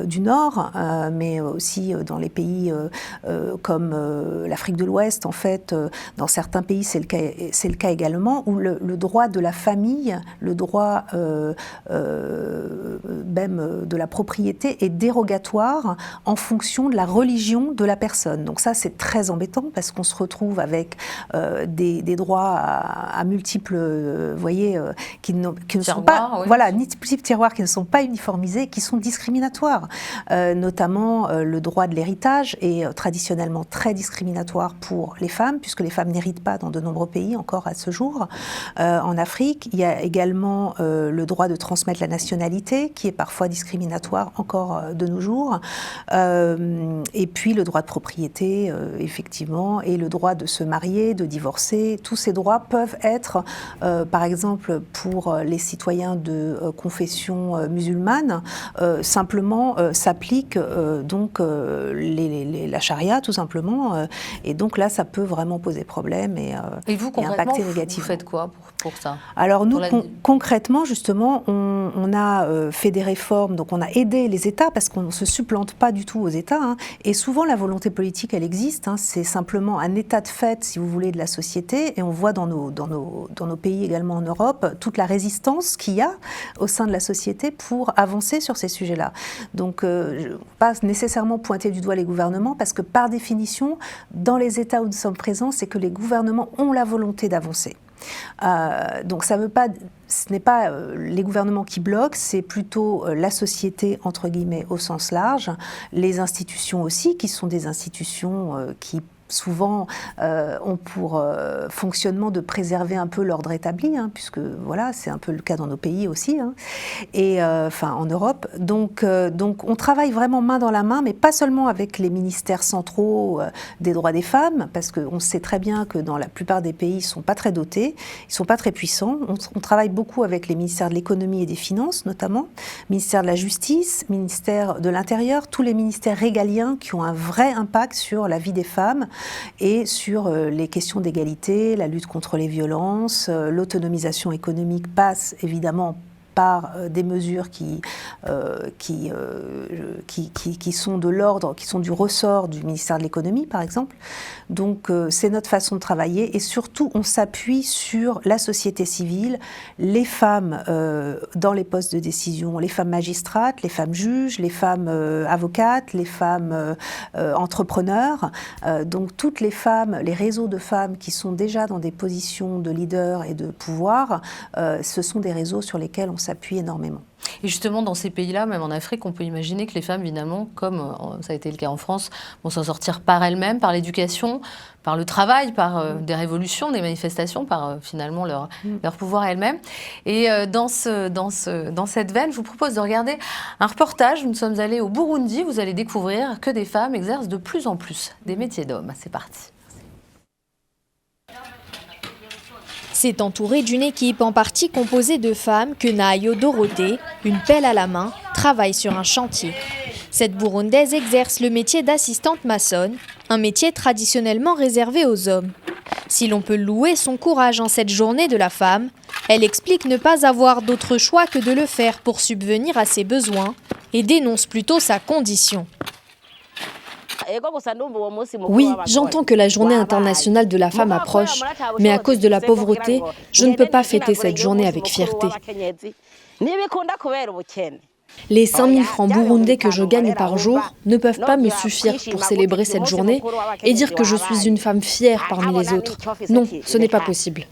du Nord, mais aussi dans les pays comme l'Afrique de l'Ouest, en fait, dans certains pays, c'est le cas également, où le droit de la famille, le droit même de la propriété est dérogatoire en fonction de la religion de la personne. Donc ça, c'est très embêtant, parce qu'on se retrouve avec des droits à multiples, qui ne sont pas, multiples tiroirs qui ne sont pas uniformisés, qui sont discriminatoires. Notamment le droit de l'héritage est traditionnellement très discriminatoire pour les femmes, puisque les femmes n'héritent pas dans de nombreux pays encore à ce jour. En Afrique, il y a également le droit de transmettre la nationalité, qui est parfois discriminatoire encore de nos jours. Et puis le droit de propriété, effectivement, et le droit de se marier, de divorcer. Tous ces droits peuvent être, par exemple, pour les citoyens de confession musulmane, simplement s'applique donc la charia, tout simplement. Et donc là, ça peut vraiment poser problème et vous, concrètement, vous faites quoi pour ça? Alors nous, concrètement, justement, on a fait des réformes, donc on a aidé les États, parce qu'on ne se supplante pas du tout aux États. Hein, et souvent, la volonté politique, elle existe. Hein, c'est simplement un état de fait, si vous voulez, de la société. Et on voit dans nos pays également en Europe toute la résistance qu'il y a au sein de la société pour avancer sur ces sujets-là. Donc, pas nécessairement pointer du doigt les gouvernements, parce que par définition, dans les États où nous sommes présents, c'est que les gouvernements ont la volonté d'avancer. Donc ça veut pas, ce n'est pas les gouvernements qui bloquent, c'est plutôt la société, entre guillemets, au sens large, les institutions aussi, qui sont des institutions qui souvent ont pour fonctionnement de préserver un peu l'ordre établi, hein, puisque voilà, c'est un peu le cas dans nos pays aussi, hein, et en Europe. Donc on travaille vraiment main dans la main, mais pas seulement avec les ministères centraux des droits des femmes, parce qu'on sait très bien que dans la plupart des pays, ils ne sont pas très dotés, ils ne sont pas très puissants. On travaille beaucoup avec les ministères de l'économie et des finances, notamment, ministère de la justice, ministère de l'intérieur, tous les ministères régaliens qui ont un vrai impact sur la vie des femmes et sur les questions d'égalité, la lutte contre les violences, l'autonomisation économique passe évidemment par des mesures qui sont de l'ordre, qui sont du ressort du ministère de l'économie, par exemple. Donc, c'est notre façon de travailler. Et surtout, on s'appuie sur la société civile, les femmes dans les postes de décision, les femmes magistrates, les femmes juges, les femmes avocates, les femmes entrepreneurs. Donc, toutes les femmes, les réseaux de femmes qui sont déjà dans des positions de leader et de pouvoir, ce sont des réseaux sur lesquels on s'appuie énormément. Et justement, dans ces pays-là, même en Afrique, on peut imaginer que les femmes, évidemment, comme ça a été le cas en France, vont s'en sortir par elles-mêmes, par l'éducation, par le travail, par des révolutions, des manifestations, par finalement leur pouvoir à elles-mêmes. Et dans cette veine, je vous propose de regarder un reportage. Nous sommes allés au Burundi. Vous allez découvrir que des femmes exercent de plus en plus des métiers d'hommes. C'est parti. C'est entouré d'une équipe en partie composée de femmes que Nayo Dorothée, une pelle à la main, travaille sur un chantier. Cette Burundaise exerce le métier d'assistante maçonne, un métier traditionnellement réservé aux hommes. Si l'on peut louer son courage en cette journée de la femme, elle explique ne pas avoir d'autre choix que de le faire pour subvenir à ses besoins et dénonce plutôt sa condition. Oui, j'entends que la journée internationale de la femme approche, mais à cause de la pauvreté, je ne peux pas fêter cette journée avec fierté. Les 5 000 francs burundais que je gagne par jour ne peuvent pas me suffire pour célébrer cette journée et dire que je suis une femme fière parmi les autres. Non, ce n'est pas possible.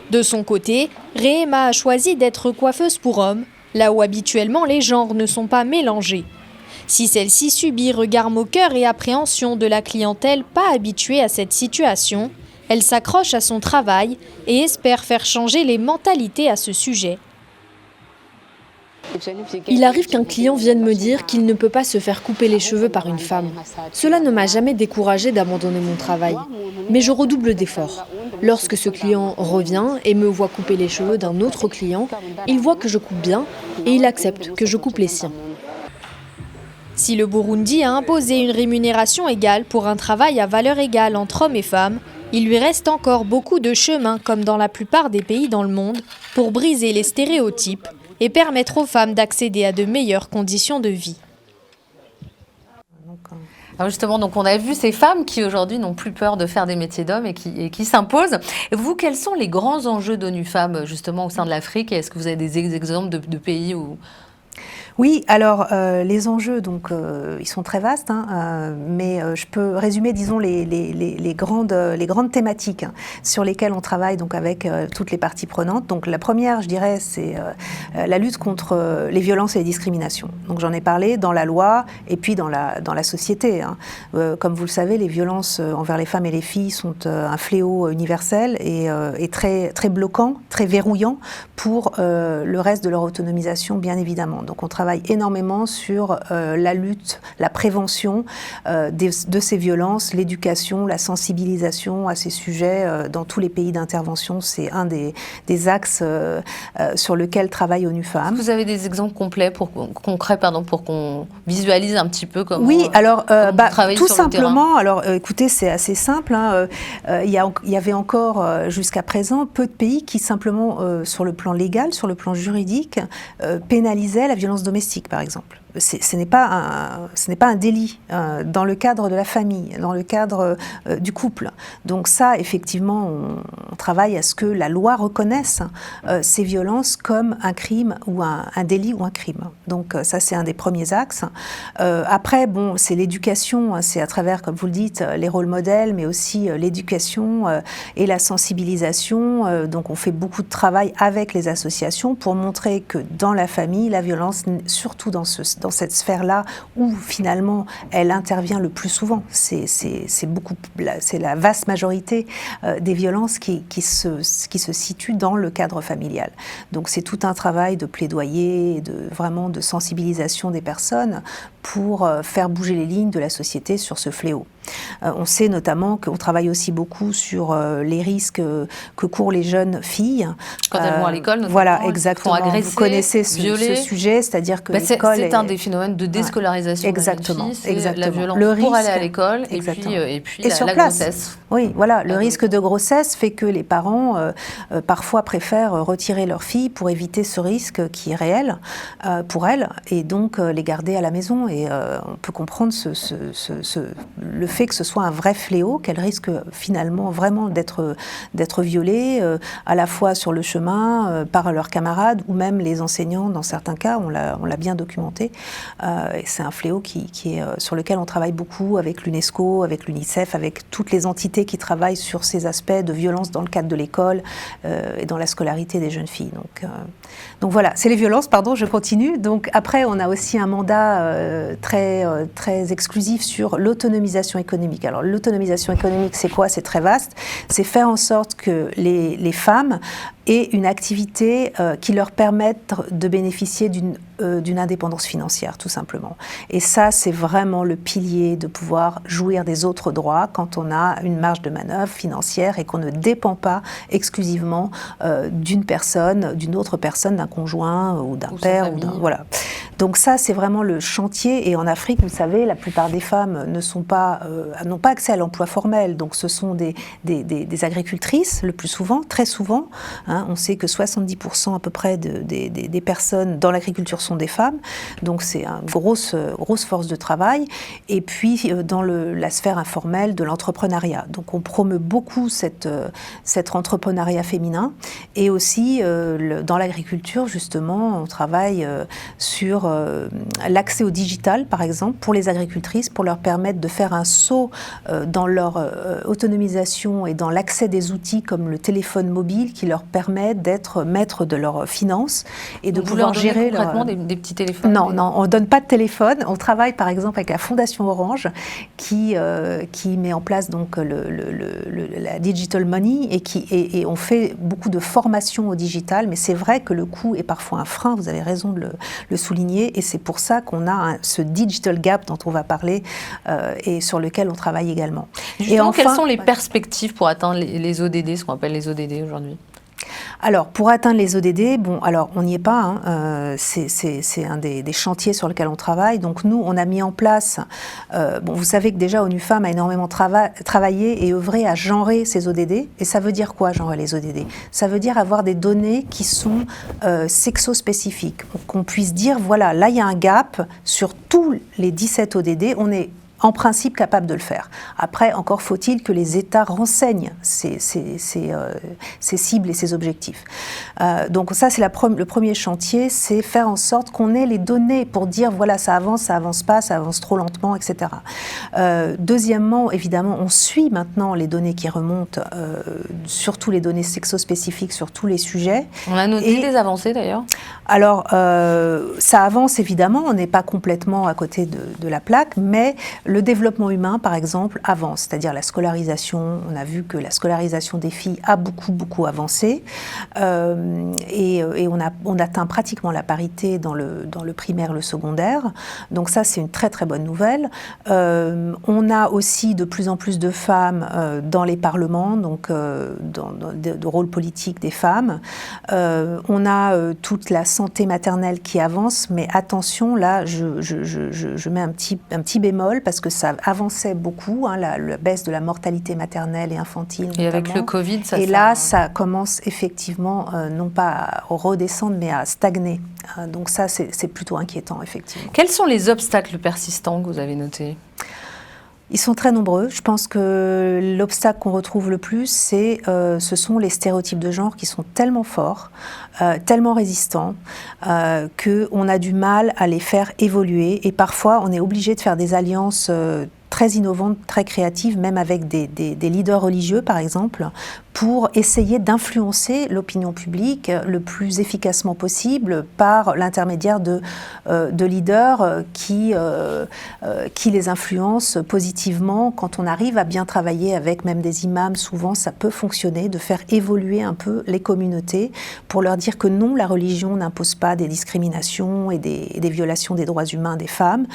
De son côté, Rehema a choisi d'être coiffeuse pour hommes, là où habituellement les genres ne sont pas mélangés. Si celle-ci subit regard moqueur et appréhension de la clientèle pas habituée à cette situation, elle s'accroche à son travail et espère faire changer les mentalités à ce sujet. Il arrive qu'un client vienne me dire qu'il ne peut pas se faire couper les cheveux par une femme. Cela ne m'a jamais découragée d'abandonner mon travail, mais je redouble d'efforts. Lorsque ce client revient et me voit couper les cheveux d'un autre client, il voit que je coupe bien et il accepte que je coupe les siens. Si le Burundi a imposé une rémunération égale pour un travail à valeur égale entre hommes et femmes, il lui reste encore beaucoup de chemin, comme dans la plupart des pays dans le monde, pour briser les stéréotypes et permettre aux femmes d'accéder à de meilleures conditions de vie. Alors justement, donc on a vu ces femmes qui aujourd'hui n'ont plus peur de faire des métiers d'hommes et qui s'imposent. Vous, quels sont les grands enjeux d'ONU Femmes justement au sein de l'Afrique? Est-ce que vous avez des exemples de pays où... Oui, alors les enjeux, donc, ils sont très vastes, hein, mais je peux résumer, disons, les grandes thématiques sur lesquelles on travaille donc, avec toutes les parties prenantes. Donc la première, je dirais, c'est la lutte contre les violences et les discriminations. Donc j'en ai parlé dans la loi et puis dans la société. Hein. Comme vous le savez, les violences envers les femmes et les filles sont un fléau universel et très, très bloquant, très verrouillant pour le reste de leur autonomisation, bien évidemment. Donc on travaille énormément sur la lutte, la prévention de ces violences, l'éducation, la sensibilisation à ces sujets dans tous les pays d'intervention. C'est un des axes sur lequel travaille ONU Femmes. Vous avez des exemples concrets pour qu'on visualise un petit peu comment oui, alors tout sur simplement. Alors écoutez, c'est assez simple. Hein, il y avait encore jusqu'à présent peu de pays qui simplement sur le plan légal, sur le plan juridique, pénalisaient la violence domestique, par exemple. Ce n'est pas un délit dans le cadre de la famille, dans le cadre du couple. Donc ça, effectivement, on travaille à ce que la loi reconnaisse ces violences comme un crime ou un délit ou un crime. Donc ça, c'est un des premiers axes. Après, bon, c'est l'éducation, c'est à travers, comme vous le dites, les rôles modèles, mais aussi l'éducation et la sensibilisation. Donc on fait beaucoup de travail avec les associations pour montrer que dans la famille, la violence, surtout dans cette sphère-là où finalement elle intervient le plus souvent. C'est la vaste majorité des violences qui se situent dans le cadre familial. Donc c'est tout un travail de plaidoyer, vraiment de sensibilisation des personnes pour faire bouger les lignes de la société sur ce fléau. On sait notamment qu'on travaille aussi beaucoup sur les risques que courent les jeunes filles. Quand elles vont à l'école, voilà, exactement. Agresser, vous connaissez ce sujet, c'est-à-dire que l'école c'est un des phénomènes de déscolarisation exactement, des filles, exactement. La violence le risque, pour aller à l'école et puis la grossesse. Oui, voilà, le risque de grossesse fait que les parents parfois préfèrent retirer leur fille pour éviter ce risque qui est réel pour elles et donc les garder à la maison. Et on peut comprendre le fait que ce soit un vrai fléau, qu'elles risquent finalement vraiment d'être violées, à la fois sur le chemin, par leurs camarades ou même les enseignants dans certains cas, on l'a bien documenté. Et c'est un fléau qui est, sur lequel on travaille beaucoup avec l'UNESCO, avec l'UNICEF, avec toutes les entités qui travaillent sur ces aspects de violence dans le cadre de l'école et dans la scolarité des jeunes filles. Donc voilà, c'est les violences, pardon, je continue. Donc après, on a aussi un mandat très exclusif sur l'autonomisation économique. Alors l'autonomisation économique, c'est quoi? C'est très vaste. C'est faire en sorte que les femmes aient une activité qui leur permette de bénéficier d'une indépendance financière, tout simplement. Et ça, c'est vraiment le pilier de pouvoir jouir des autres droits quand on a une marge de manœuvre financière et qu'on ne dépend pas exclusivement d'une personne, d'une autre personne, d'un conjoint ou d'un père. Voilà. Donc ça, c'est vraiment le chantier. Et en Afrique, vous savez, la plupart des femmes n'ont pas accès à l'emploi formel. Donc ce sont des agricultrices, le plus souvent, très souvent. Hein, on sait que 70% à peu près des personnes dans l'agriculture sont des femmes. Donc c'est une grosse force de travail. Et puis dans la sphère informelle de l'entrepreneuriat. Donc on promeut beaucoup cet entrepreneuriat féminin. Et aussi dans l'agriculture, justement, on travaille sur l'accès au digital, par exemple, pour les agricultrices, pour leur permettre de faire un saut dans leur autonomisation et dans l'accès des outils comme le téléphone mobile qui leur permet d'être maîtres de leurs finances et de pouvoir gérer concrètement des petits téléphones. Non, on ne donne pas de téléphone. On travaille par exemple avec la Fondation Orange qui met en place donc la digital money et on fait beaucoup de formation au digital, mais c'est vrai que le coût est parfois un frein, vous avez raison de le souligner, et c'est pour ça qu'on a ce digital gap dont on va parler et sur lequel on travaille également. Justement, et enfin, quelles sont les perspectives pour atteindre les ODD, ce qu'on appelle les ODD aujourd'hui ? Alors, pour atteindre les ODD, alors on n'y est pas, hein, c'est un des chantiers sur lesquels on travaille. Donc nous, on a mis en place, vous savez que déjà ONU Femmes a énormément travaillé et œuvré à genrer ces ODD. Et ça veut dire quoi, genrer les ODD? Ça veut dire avoir des données qui sont sexo-spécifiques. Qu'on puisse dire, voilà, là il y a un gap sur tous les 17 ODD, on est en principe capable de le faire. Après, encore faut-il que les États renseignent ces cibles et ces objectifs. Donc ça, c'est le premier chantier, c'est faire en sorte qu'on ait les données pour dire, voilà, ça avance pas, ça avance trop lentement, etc. Deuxièmement, évidemment, on suit maintenant les données qui remontent, surtout les données sexo-spécifiques sur tous les sujets. On a noté des avancées d'ailleurs. Alors, ça avance évidemment, on n'est pas complètement à côté de la plaque, mais le développement humain, par exemple, avance, c'est-à-dire la scolarisation. On a vu que la scolarisation des filles a beaucoup avancé et on atteint pratiquement la parité dans le primaire, le secondaire. Donc ça, c'est une très bonne nouvelle. On a aussi de plus en plus de femmes dans les parlements, donc de rôle politique des femmes. On a toute la santé maternelle qui avance, mais attention, là, je mets un petit bémol parce que ça avançait beaucoup, hein, la baisse de la mortalité maternelle et infantile. Et avec le Covid, ça commence effectivement, non pas à redescendre, mais à stagner. Donc ça, c'est plutôt inquiétant, effectivement. Quels sont les obstacles persistants que vous avez notés ? Ils sont très nombreux. Je pense que l'obstacle qu'on retrouve le plus, ce sont les stéréotypes de genre qui sont tellement forts, tellement résistants, qu'on a du mal à les faire évoluer. Et parfois, on est obligé de faire des alliances très innovantes, très créatives, même avec des leaders religieux, par exemple, pour essayer d'influencer l'opinion publique le plus efficacement possible par l'intermédiaire de leaders qui les influencent positivement. Quand on arrive à bien travailler avec même des imams, souvent ça peut fonctionner, de faire évoluer un peu les communautés pour leur dire que non, la religion n'impose pas des discriminations et des violations des droits humains des femmes.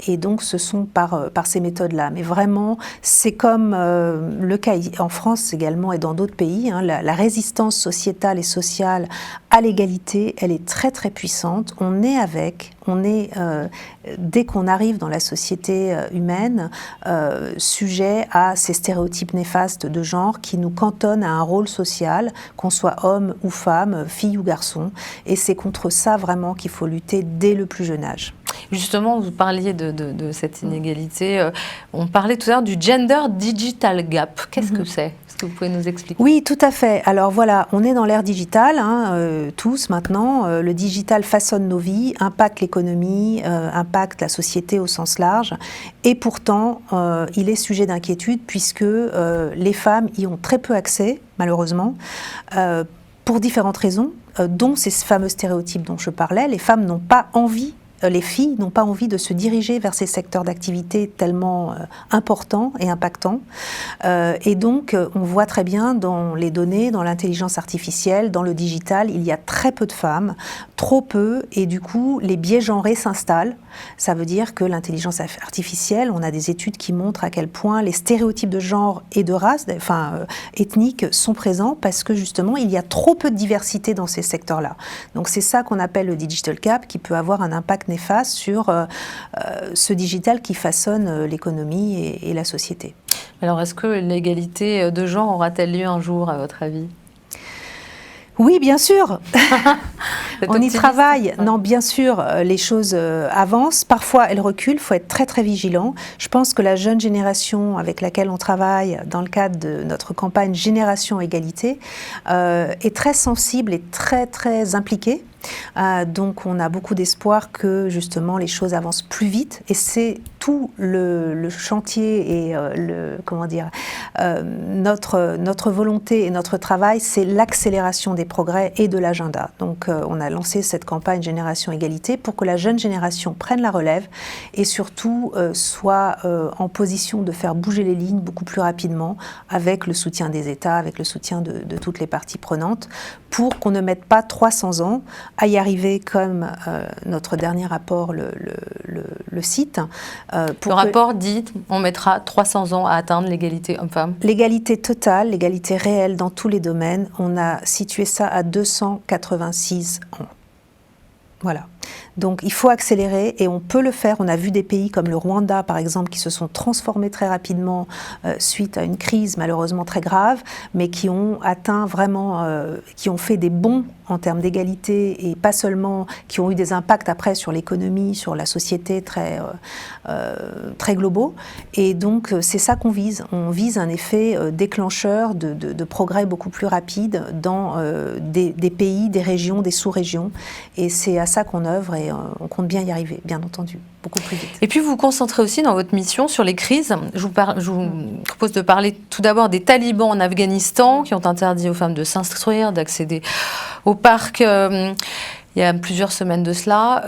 Et donc ce sont par ces méthodes-là. Mais vraiment, c'est comme le cas en France également et dans d'autres pays, hein, la résistance sociétale et sociale à l'égalité, elle est très puissante. Dès qu'on arrive dans la société humaine, sujet à ces stéréotypes néfastes de genre qui nous cantonnent à un rôle social, qu'on soit homme ou femme, fille ou garçon. Et c'est contre ça vraiment qu'il faut lutter dès le plus jeune âge. Justement, vous parliez de cette inégalité. On parlait tout à l'heure du Gender Digital Gap. Qu'est-ce que c'est ? Est-ce que vous pouvez nous expliquer ? Oui, tout à fait. Alors voilà, on est dans l'ère digitale, tous maintenant. Le digital façonne nos vies, impacte l'économie, impacte la société au sens large. Et pourtant, il est sujet d'inquiétude puisque les femmes y ont très peu accès, malheureusement, pour différentes raisons, dont ces fameux stéréotypes dont je parlais. Les femmes n'ont pas envie les filles n'ont pas envie de se diriger vers ces secteurs d'activité tellement importants et impactants. Et donc, on voit très bien dans les données, dans l'intelligence artificielle, dans le digital, il y a très peu de femmes, trop peu, et du coup, les biais genrés s'installent. Ça veut dire que l'intelligence artificielle, on a des études qui montrent à quel point les stéréotypes de genre et de race, ethniques, sont présents parce que justement, il y a trop peu de diversité dans ces secteurs-là. Donc c'est ça qu'on appelle le digital gap, qui peut avoir un impact néfaste sur ce digital qui façonne l'économie et la société. Alors est-ce que l'égalité de genre aura-t-elle lieu un jour, à votre avis ? Oui, bien sûr. On y travaille. Non, bien sûr, les choses avancent. Parfois, elles reculent. Il faut être très, très vigilant. Je pense que la jeune génération avec laquelle on travaille dans le cadre de notre campagne Génération Égalité est très sensible et très, très impliquée. Donc on a beaucoup d'espoir que justement les choses avancent plus vite, et c'est tout le chantier et notre volonté et notre travail, c'est l'accélération des progrès et de l'agenda. Donc on a lancé cette campagne Génération Égalité pour que la jeune génération prenne la relève et surtout soit en position de faire bouger les lignes beaucoup plus rapidement, avec le soutien des États, avec le soutien de toutes les parties prenantes, pour qu'on ne mette pas 300 ans à y arriver, comme notre dernier rapport le cite. Le rapport dit on mettra 300 ans à atteindre l'égalité homme-femme. L'égalité totale, l'égalité réelle dans tous les domaines, on a situé ça à 286 ans. Voilà. Donc il faut accélérer, et on peut le faire. On a vu des pays comme le Rwanda, par exemple, qui se sont transformés très rapidement suite à une crise malheureusement très grave, mais qui ont atteint vraiment, qui ont fait des bonds en termes d'égalité, et pas seulement, qui ont eu des impacts après sur l'économie, sur la société très globaux. Et donc c'est ça qu'on vise. On vise un effet déclencheur de progrès beaucoup plus rapide dans des pays, des régions, des sous-régions. Et c'est à ça qu'on œuvre, et on compte bien y arriver, bien entendu, beaucoup plus vite. Et puis vous vous concentrez aussi dans votre mission sur les crises. Je vous propose de parler tout d'abord des talibans en Afghanistan, qui ont interdit aux femmes de s'instruire, d'accéder au parc. Il y a plusieurs semaines de cela.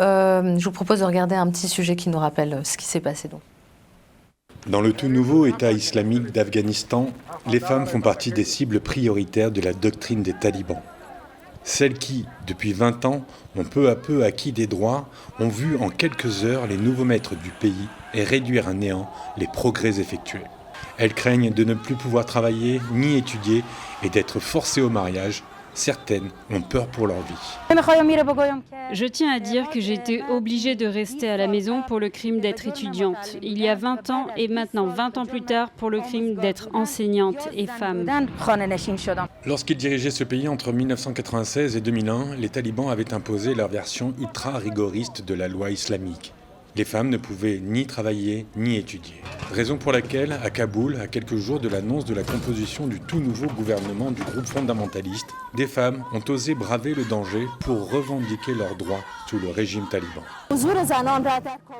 Je vous propose de regarder un petit sujet qui nous rappelle ce qui s'est passé donc. Dans le tout nouveau État islamique d'Afghanistan, les femmes font partie des cibles prioritaires de la doctrine des talibans. Celles qui, depuis 20 ans, ont peu à peu acquis des droits, ont vu en quelques heures les nouveaux maîtres du pays et réduire à néant les progrès effectués. Elles craignent de ne plus pouvoir travailler ni étudier et d'être forcées au mariage. Certaines ont peur pour leur vie. Je tiens à dire que j'ai été obligée de rester à la maison pour le crime d'être étudiante. Il y a 20 ans et maintenant 20 ans plus tard pour le crime d'être enseignante et femme. Lorsqu'ils dirigeaient ce pays entre 1996 et 2001, les talibans avaient imposé leur version ultra-rigoriste de la loi islamique. Les femmes ne pouvaient ni travailler ni étudier. Raison pour laquelle, à Kaboul, à quelques jours de l'annonce de la composition du tout nouveau gouvernement du groupe fondamentaliste, des femmes ont osé braver le danger pour revendiquer leurs droits sous le régime taliban.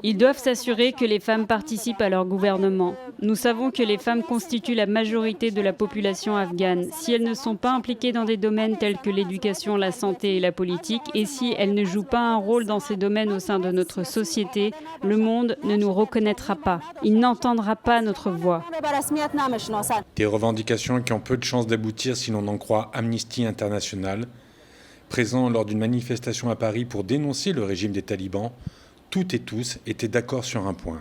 Ils doivent s'assurer que les femmes participent à leur gouvernement. Nous savons que les femmes constituent la majorité de la population afghane. Si elles ne sont pas impliquées dans des domaines tels que l'éducation, la santé et la politique, et si elles ne jouent pas un rôle dans ces domaines au sein de notre société, le monde ne nous reconnaîtra pas. Il n'entendra pas notre voix. Des revendications qui ont peu de chances d'aboutir si l'on en croit Amnesty International. Présent lors d'une manifestation à Paris pour dénoncer le régime des talibans, toutes et tous étaient d'accord sur un point.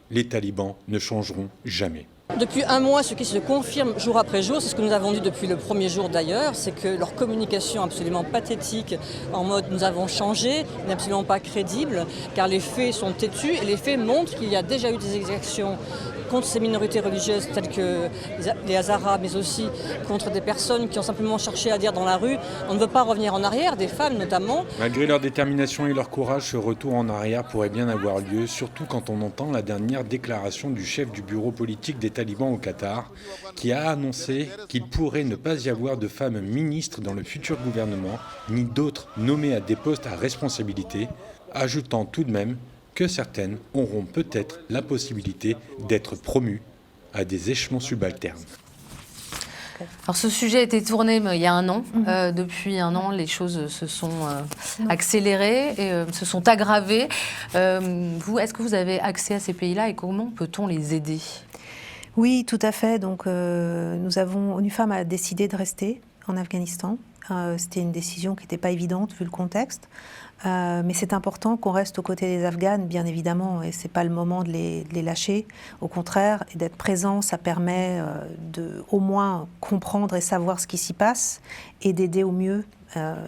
Les talibans ne changeront jamais. Depuis un mois, ce qui se confirme jour après jour, c'est ce que nous avons dit depuis le premier jour d'ailleurs, c'est que leur communication absolument pathétique, en mode « nous avons changé », n'est absolument pas crédible, car les faits sont têtus et les faits montrent qu'il y a déjà eu des exactions contre ces minorités religieuses telles que les Hazaras, mais aussi contre des personnes qui ont simplement cherché à dire dans la rue « on ne veut pas revenir en arrière », des femmes notamment. Malgré leur détermination et leur courage, ce retour en arrière pourrait bien avoir lieu, surtout quand on entend la dernière déclaration du chef du bureau politique des talibans au Qatar, qui a annoncé qu'il pourrait ne pas y avoir de femmes ministres dans le futur gouvernement, ni d'autres nommées à des postes à responsabilité, ajoutant tout de même que certaines auront peut-être la possibilité d'être promues à des échelons subalternes. cas. Alors ce sujet a été tourné il y a un an. Depuis un an, les choses se sont accélérées et se sont aggravées. Est-ce que vous avez accès à ces pays-là et comment peut-on les aider ? Oui, tout à fait. Donc, ONU Femmes a décidé de rester en Afghanistan. C'était une décision qui n'était pas évidente vu le contexte. Mais c'est important qu'on reste aux côtés des Afghanes, bien évidemment, et ce n'est pas le moment de les lâcher. Au contraire, d'être présent, ça permet de au moins comprendre et savoir ce qui s'y passe et d'aider au mieux.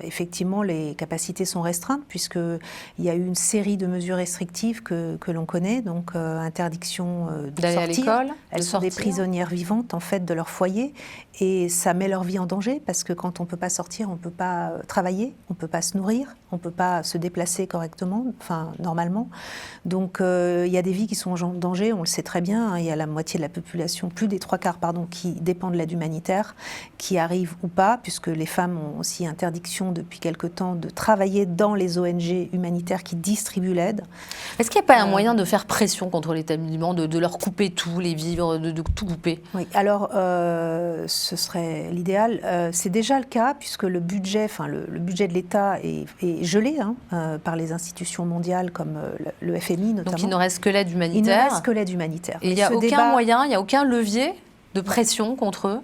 Effectivement, les capacités sont restreintes puisqu'il y a eu une série de mesures restrictives que l'on connaît, donc interdiction de d'aller à sortir. l'école, Elles sont des prisonnières vivantes en fait de leur foyer et ça met leur vie en danger parce que quand on ne peut pas sortir, on ne peut pas travailler, on ne peut pas se nourrir, on ne peut pas se déplacer correctement, enfin normalement. Donc il y a des vies qui sont en danger, on le sait très bien. Il y a la moitié de la population, plus des 3/4 qui dépend de l'aide humanitaire, qui arrive ou pas, puisque les femmes ont aussi interdiction depuis quelque temps de travailler dans les ONG humanitaires qui distribuent l'aide. Est-ce qu'il n'y a pas un moyen de faire pression contre les talibans, de leur couper tout, les vivres, de tout couper ? Oui, alors ce serait l'idéal. C'est déjà le cas puisque le budget de l'État est gelé par les institutions mondiales comme le FMI notamment. Donc il ne reste que l'aide humanitaire. Il ne reste que l'aide humanitaire. Et il n'y a aucun moyen, il n'y a aucun levier de pression contre eux ?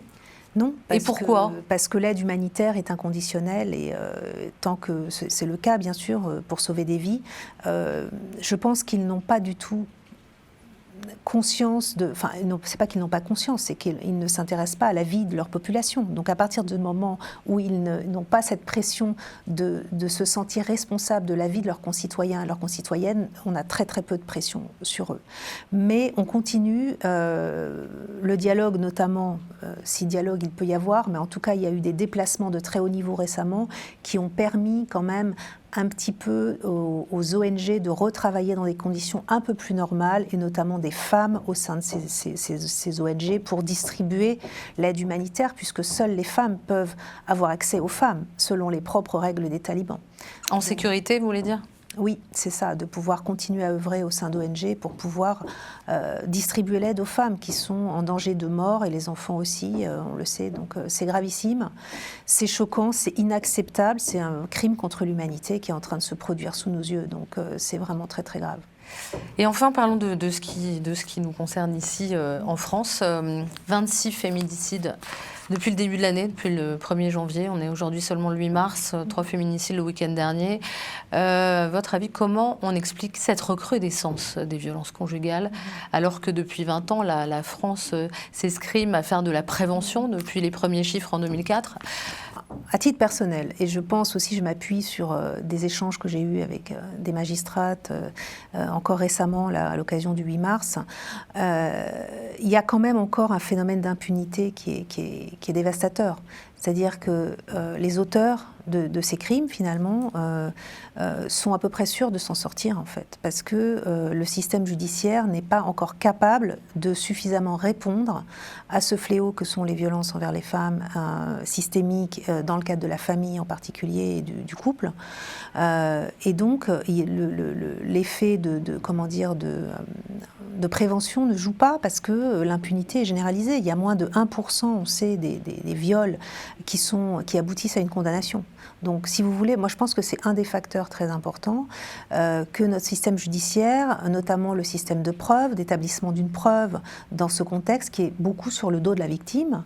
Non. Et pourquoi ? Parce que l'aide humanitaire est inconditionnelle et tant que c'est le cas, bien sûr, pour sauver des vies, je pense qu'ils n'ont pas du tout conscience de... Enfin, c'est pas qu'ils n'ont pas conscience, c'est qu'ils ne s'intéressent pas à la vie de leur population. Donc à partir du moment où ils n'ont pas cette pression de se sentir responsable de la vie de leurs concitoyens et leurs concitoyennes, on a très très peu de pression sur eux. Mais on continue le dialogue, notamment, si dialogue il peut y avoir, mais en tout cas il y a eu des déplacements de très haut niveau récemment qui ont permis quand même un petit peu aux ONG de retravailler dans des conditions un peu plus normales, et notamment des femmes au sein de ces ONG pour distribuer l'aide humanitaire, puisque seules les femmes peuvent avoir accès aux femmes, selon les propres règles des talibans. En sécurité, vous voulez dire ? Oui, c'est ça, de pouvoir continuer à œuvrer au sein d'ONG pour pouvoir distribuer l'aide aux femmes qui sont en danger de mort et les enfants aussi, on le sait, donc c'est gravissime, c'est choquant, c'est inacceptable, c'est un crime contre l'humanité qui est en train de se produire sous nos yeux, donc c'est vraiment très très grave. Et enfin, parlons de ce qui nous concerne ici en France. 26 féminicides depuis le début de l'année, depuis le 1er janvier. On est aujourd'hui seulement le 8 mars, 3 féminicides le week-end dernier. Votre avis, comment on explique cette recrudescence des violences conjugales alors que depuis 20 ans, la France s'escrime à faire de la prévention depuis les premiers chiffres en 2004 ? À titre personnel, et je pense aussi, je m'appuie sur des échanges que j'ai eus avec des magistrates encore récemment à l'occasion du 8 mars, il y a quand même encore un phénomène d'impunité qui est dévastateur. C'est-à-dire que les auteurs de ces crimes, finalement, sont à peu près sûrs de s'en sortir, en fait, parce que le système judiciaire n'est pas encore capable de suffisamment répondre à ce fléau que sont les violences envers les femmes, systémiques, dans le cadre de la famille en particulier et du couple. Et donc, l'effet de prévention ne joue pas parce que l'impunité est généralisée. Il y a moins de 1%, on sait, des viols qui aboutissent à une condamnation. Donc, si vous voulez, moi je pense que c'est un des facteurs très importants que notre système judiciaire, notamment le système de preuve, d'établissement d'une preuve dans ce contexte qui est beaucoup sur le dos de la victime,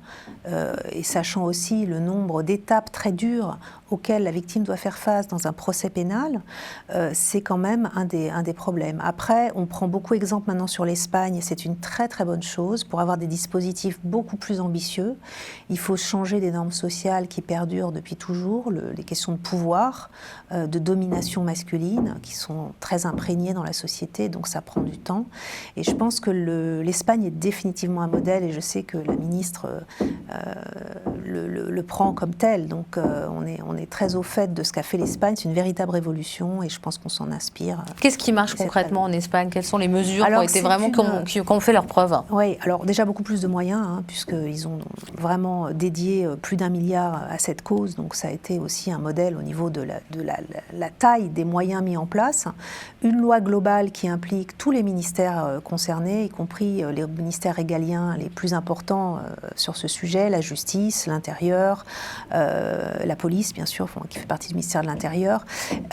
et sachant aussi le nombre d'étapes très dures auxquelles la victime doit faire face dans un procès pénal, c'est quand même un des problèmes. Après, on prend beaucoup d'exemples maintenant sur l'Espagne, et c'est une très très bonne chose. Pour avoir des dispositifs beaucoup plus ambitieux, il faut changer des normes sociales qui perdurent depuis toujours, les questions de pouvoir, de domination masculine, qui sont très imprégnées dans la société, donc ça prend du temps. Et je pense que l'Espagne est définitivement un modèle, et je sais que la ministre le prend comme tel, donc on est très au fait de ce qu'a fait l'Espagne. C'est une véritable révolution et je pense qu'on s'en inspire. Qu'est-ce qui marche concrètement en Espagne ? Quelles sont les mesures qui ont fait leurs preuves ? Oui, alors déjà beaucoup plus de moyens, puisqu'ils ont vraiment dédié plus d'1 milliard à cette cause, donc ça a été aussi aussi un modèle au niveau de la taille des moyens mis en place. Une loi globale qui implique tous les ministères concernés, y compris les ministères régaliens les plus importants sur ce sujet, la justice, l'intérieur, la police, bien sûr, qui fait partie du ministère de l'Intérieur,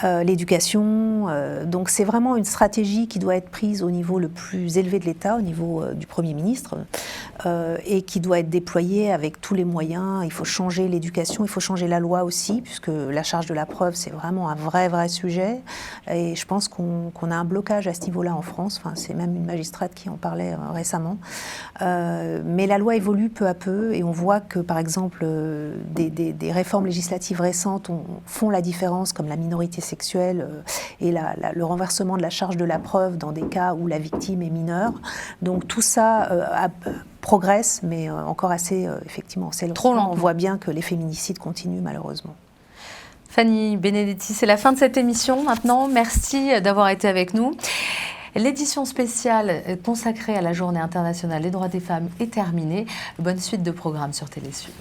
l'éducation. Donc c'est vraiment une stratégie qui doit être prise au niveau le plus élevé de l'État, au niveau du Premier ministre, et qui doit être déployée avec tous les moyens. Il faut changer l'éducation, il faut changer la loi aussi, puisque la charge de la preuve, c'est vraiment un vrai sujet. Et je pense qu'on a un blocage à ce niveau-là en France. Enfin, c'est même une magistrate qui en parlait récemment. Mais la loi évolue peu à peu, et on voit que, par exemple, des réformes législatives récentes font la différence, comme la minorité sexuelle et le renversement de la charge de la preuve dans des cas où la victime est mineure. Donc tout ça progresse, mais encore assez, effectivement, c'est trop lent. On voit bien que les féminicides continuent, malheureusement. Fanny Benedetti, c'est la fin de cette émission maintenant. Merci d'avoir été avec nous. L'édition spéciale consacrée à la Journée internationale des droits des femmes est terminée. Bonne suite de programmes sur Télésud.